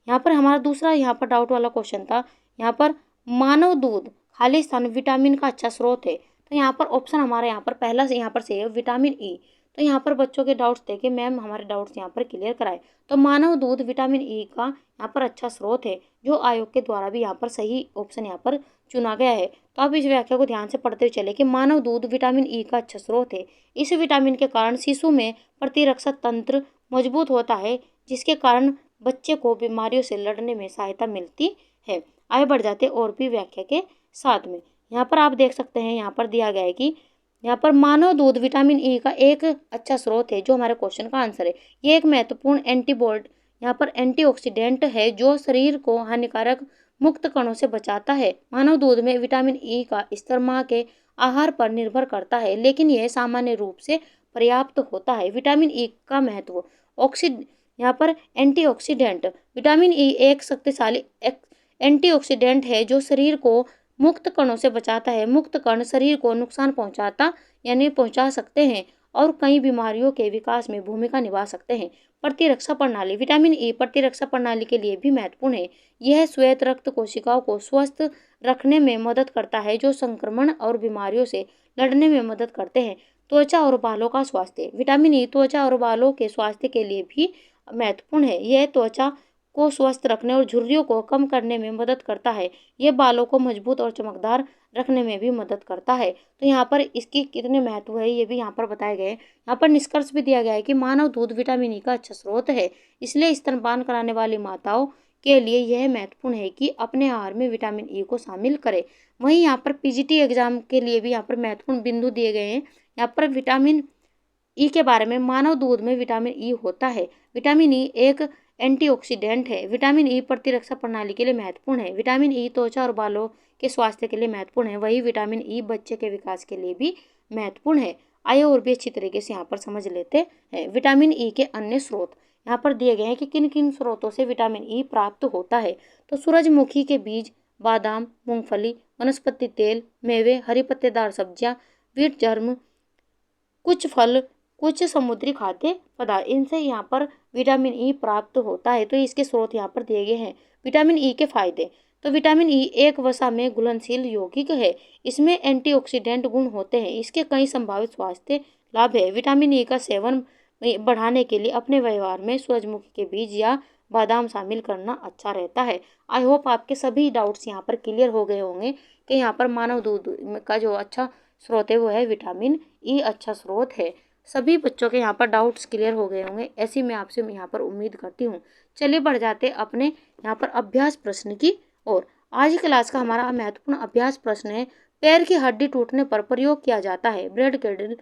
यहाँ पर हमारा दूसरा यहाँ पर डाउट वाला क्वेश्चन था, यहाँ पर मानव दूध खालिस्तान विटामिन का अच्छा स्रोत है। तो यहाँ पर ऑप्शन हमारा यहाँ पर पहला से यहाँ पर सही है, विटामिन ई। तो यहाँ पर बच्चों के डाउट्स थे कि मैम हमारे डाउट्स यहाँ पर क्लियर कराए। तो मानव दूध विटामिन ई का यहाँ पर अच्छा स्रोत है, जो आयोग के द्वारा भी यहाँ पर सही ऑप्शन यहाँ पर चुना गया है। तो आप इस व्याख्या को ध्यान से पढ़ते हुए चले कि मानव दूध विटामिन ई का अच्छा स्रोत है। इस विटामिन के कारण शिशु में प्रतिरक्षा तंत्र मजबूत होता है, जिसके कारण बच्चे को बीमारियों से लड़ने में सहायता मिलती है। आगे बढ़ जाते और भी व्याख्या के साथ में। यहाँ पर आप देख सकते हैं, यहाँ पर दिया गया है कि यहाँ पर मानव दूध विटामिन ई का एक अच्छा स्रोत है, जो हमारे क्वेश्चन का आंसर है। ये एक महत्वपूर्ण यहाँ पर एंटीऑक्सीडेंट है, जो शरीर को हानिकारक मुक्त कणों से बचाता है। मानव दूध में विटामिन ई का स्तर माँ के आहार पर निर्भर करता है, लेकिन यह सामान्य रूप से पर्याप्त होता है। विटामिन ई का महत्व यहाँ पर एंटीऑक्सीडेंट। विटामिन ई एक शक्तिशाली एंटीऑक्सीडेंट है, जो शरीर को मुक्त कणों से बचाता है। मुक्त कण शरीर को नुकसान पहुंचा सकते हैं और कई बीमारियों के विकास में भूमिका निभा सकते हैं। प्रतिरक्षा प्रणाली। विटामिन ई प्रतिरक्षा प्रणाली के लिए भी महत्वपूर्ण है। यह श्वेत रक्त कोशिकाओं को स्वस्थ रखने में मदद करता है, जो संक्रमण और बीमारियों से लड़ने में मदद करते हैं। त्वचा और बालों का स्वास्थ्य। विटामिन ई त्वचा और बालों के स्वास्थ्य के लिए भी महत्वपूर्ण है। यह त्वचा को स्वस्थ रखने और झुर्रियों को कम करने में मदद करता है। यह बालों को मजबूत और चमकदार रखने में भी मदद करता है। तो यहाँ पर इसकी कितने महत्व है ये भी यहाँ पर बताए गए। यहाँ पर निष्कर्ष भी दिया गया है कि मानव दूध विटामिन ई का अच्छा स्रोत है, इसलिए स्तनपान कराने वाली माताओं के लिए यह महत्वपूर्ण है कि अपने आहार में विटामिन ई को शामिल करें। वहीं यहाँ पर PGT एग्जाम के लिए भी यहाँ पर महत्वपूर्ण बिंदु दिए गए हैं। यहाँ पर विटामिन ई के बारे में, मानव दूध में विटामिन ई होता है। विटामिन ई एक एंटीऑक्सीडेंट है। विटामिन ई प्रतिरक्षा प्रणाली के लिए महत्वपूर्ण है। विटामिन ई त्वचा और बालों के स्वास्थ्य के लिए महत्वपूर्ण है। वही विटामिन ई बच्चे के विकास के लिए भी महत्वपूर्ण है। आइए और भी अच्छी तरीके से यहाँ पर समझ लेते हैं विटामिन ई के अन्य स्रोत। यहाँ पर दिए गए हैं कि किन किन स्रोतों से विटामिन ई प्राप्त होता है। तो सूरजमुखी के बीज, बादाम, मूंगफली, वनस्पति तेल, मेवे, हरी पत्तेदार सब्जियां, वीट जर्म, कुछ फल, कुछ समुद्री खाद्य पदार्थ, इनसे यहाँ पर विटामिन ई प्राप्त होता है। तो इसके स्रोत यहाँ पर दिए गए हैं। विटामिन ई के फायदे। तो विटामिन ई एक वसा में घुलनशील यौगिक है। इसमें एंटीऑक्सीडेंट गुण होते हैं। इसके कई संभावित स्वास्थ्य लाभ है। विटामिन ई का सेवन बढ़ाने के लिए अपने व्यवहार में सूरजमुखी के बीज या बादाम शामिल करना अच्छा रहता है। आई होप आपके सभी डाउट्स यहाँ पर क्लियर हो गए होंगे कि यहाँ पर मानव दूध का जो अच्छा स्रोत है वो है विटामिन ई, अच्छा स्रोत है। सभी बच्चों के यहाँ पर डाउट्स क्लियर हो गए होंगे, ऐसी मैं आपसे यहाँ पर उम्मीद करती हूँ। चलिए बढ़ जाते अपने यहाँ पर अभ्यास प्रश्न की ओर। आज की क्लास का हमारा महत्वपूर्ण अभ्यास प्रश्न है, पैर की हड्डी टूटने पर प्रयोग किया जाता है ब्रेड कैडल,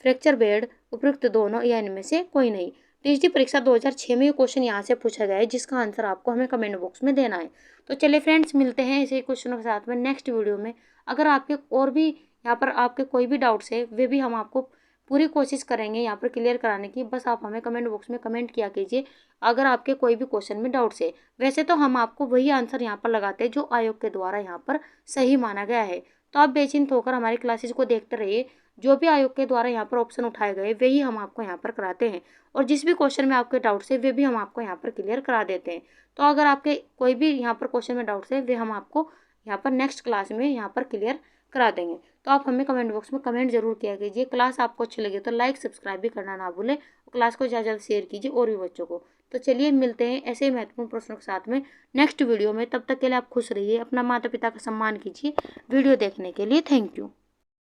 फ्रैक्चर बेड, उपयुक्त दोनों या इनमें से कोई नहीं। टीजीटी परीक्षा 2006 में ये क्वेश्चन यहाँ से पूछा गया है, जिसका आंसर आपको हमें कमेंट बॉक्स में देना है। तो चलिए फ्रेंड्स, मिलते हैं ऐसे क्वेश्चनों के साथ में नेक्स्ट वीडियो में। अगर आपके और भी यहाँ पर आपके कोई भी डाउट्स है, वे भी हम आपको पूरी कोशिश करेंगे यहाँ पर क्लियर कराने की। बस आप हमें कमेंट बॉक्स में कमेंट किया कीजिए अगर आपके कोई भी क्वेश्चन में डाउट्स है। वैसे तो हम आपको वही आंसर यहाँ पर लगाते हैं जो आयोग के द्वारा यहाँ पर सही माना गया है। तो आप बेचिंत होकर हमारी क्लासेस को देखते रहिए। जो भी आयोग के द्वारा यहाँ पर ऑप्शन उठाए गए वही हम आपको यहाँ पर कराते हैं, और जिस भी क्वेश्चन में आपके डाउट्स है वे भी हम आपको यहाँ पर क्लियर करा देते हैं। तो अगर आपके कोई भी यहाँ पर क्वेश्चन में डाउट्स है, वे हम आपको यहाँ पर नेक्स्ट क्लास में यहाँ पर क्लियर करा देंगे। तो आप हमें कमेंट बॉक्स में कमेंट जरूर किया कीजिए। क्लास आपको अच्छी लगे तो लाइक सब्सक्राइब भी करना ना भूलें, और क्लास को ज़्यादा ज़्यादा शेयर कीजिए और भी बच्चों को। तो चलिए मिलते हैं ऐसे ही महत्वपूर्ण प्रश्नों के साथ में नेक्स्ट वीडियो में। तब तक के लिए आप खुश रहिए, अपना माता पिता का सम्मान कीजिए। वीडियो देखने के लिए थैंक यू।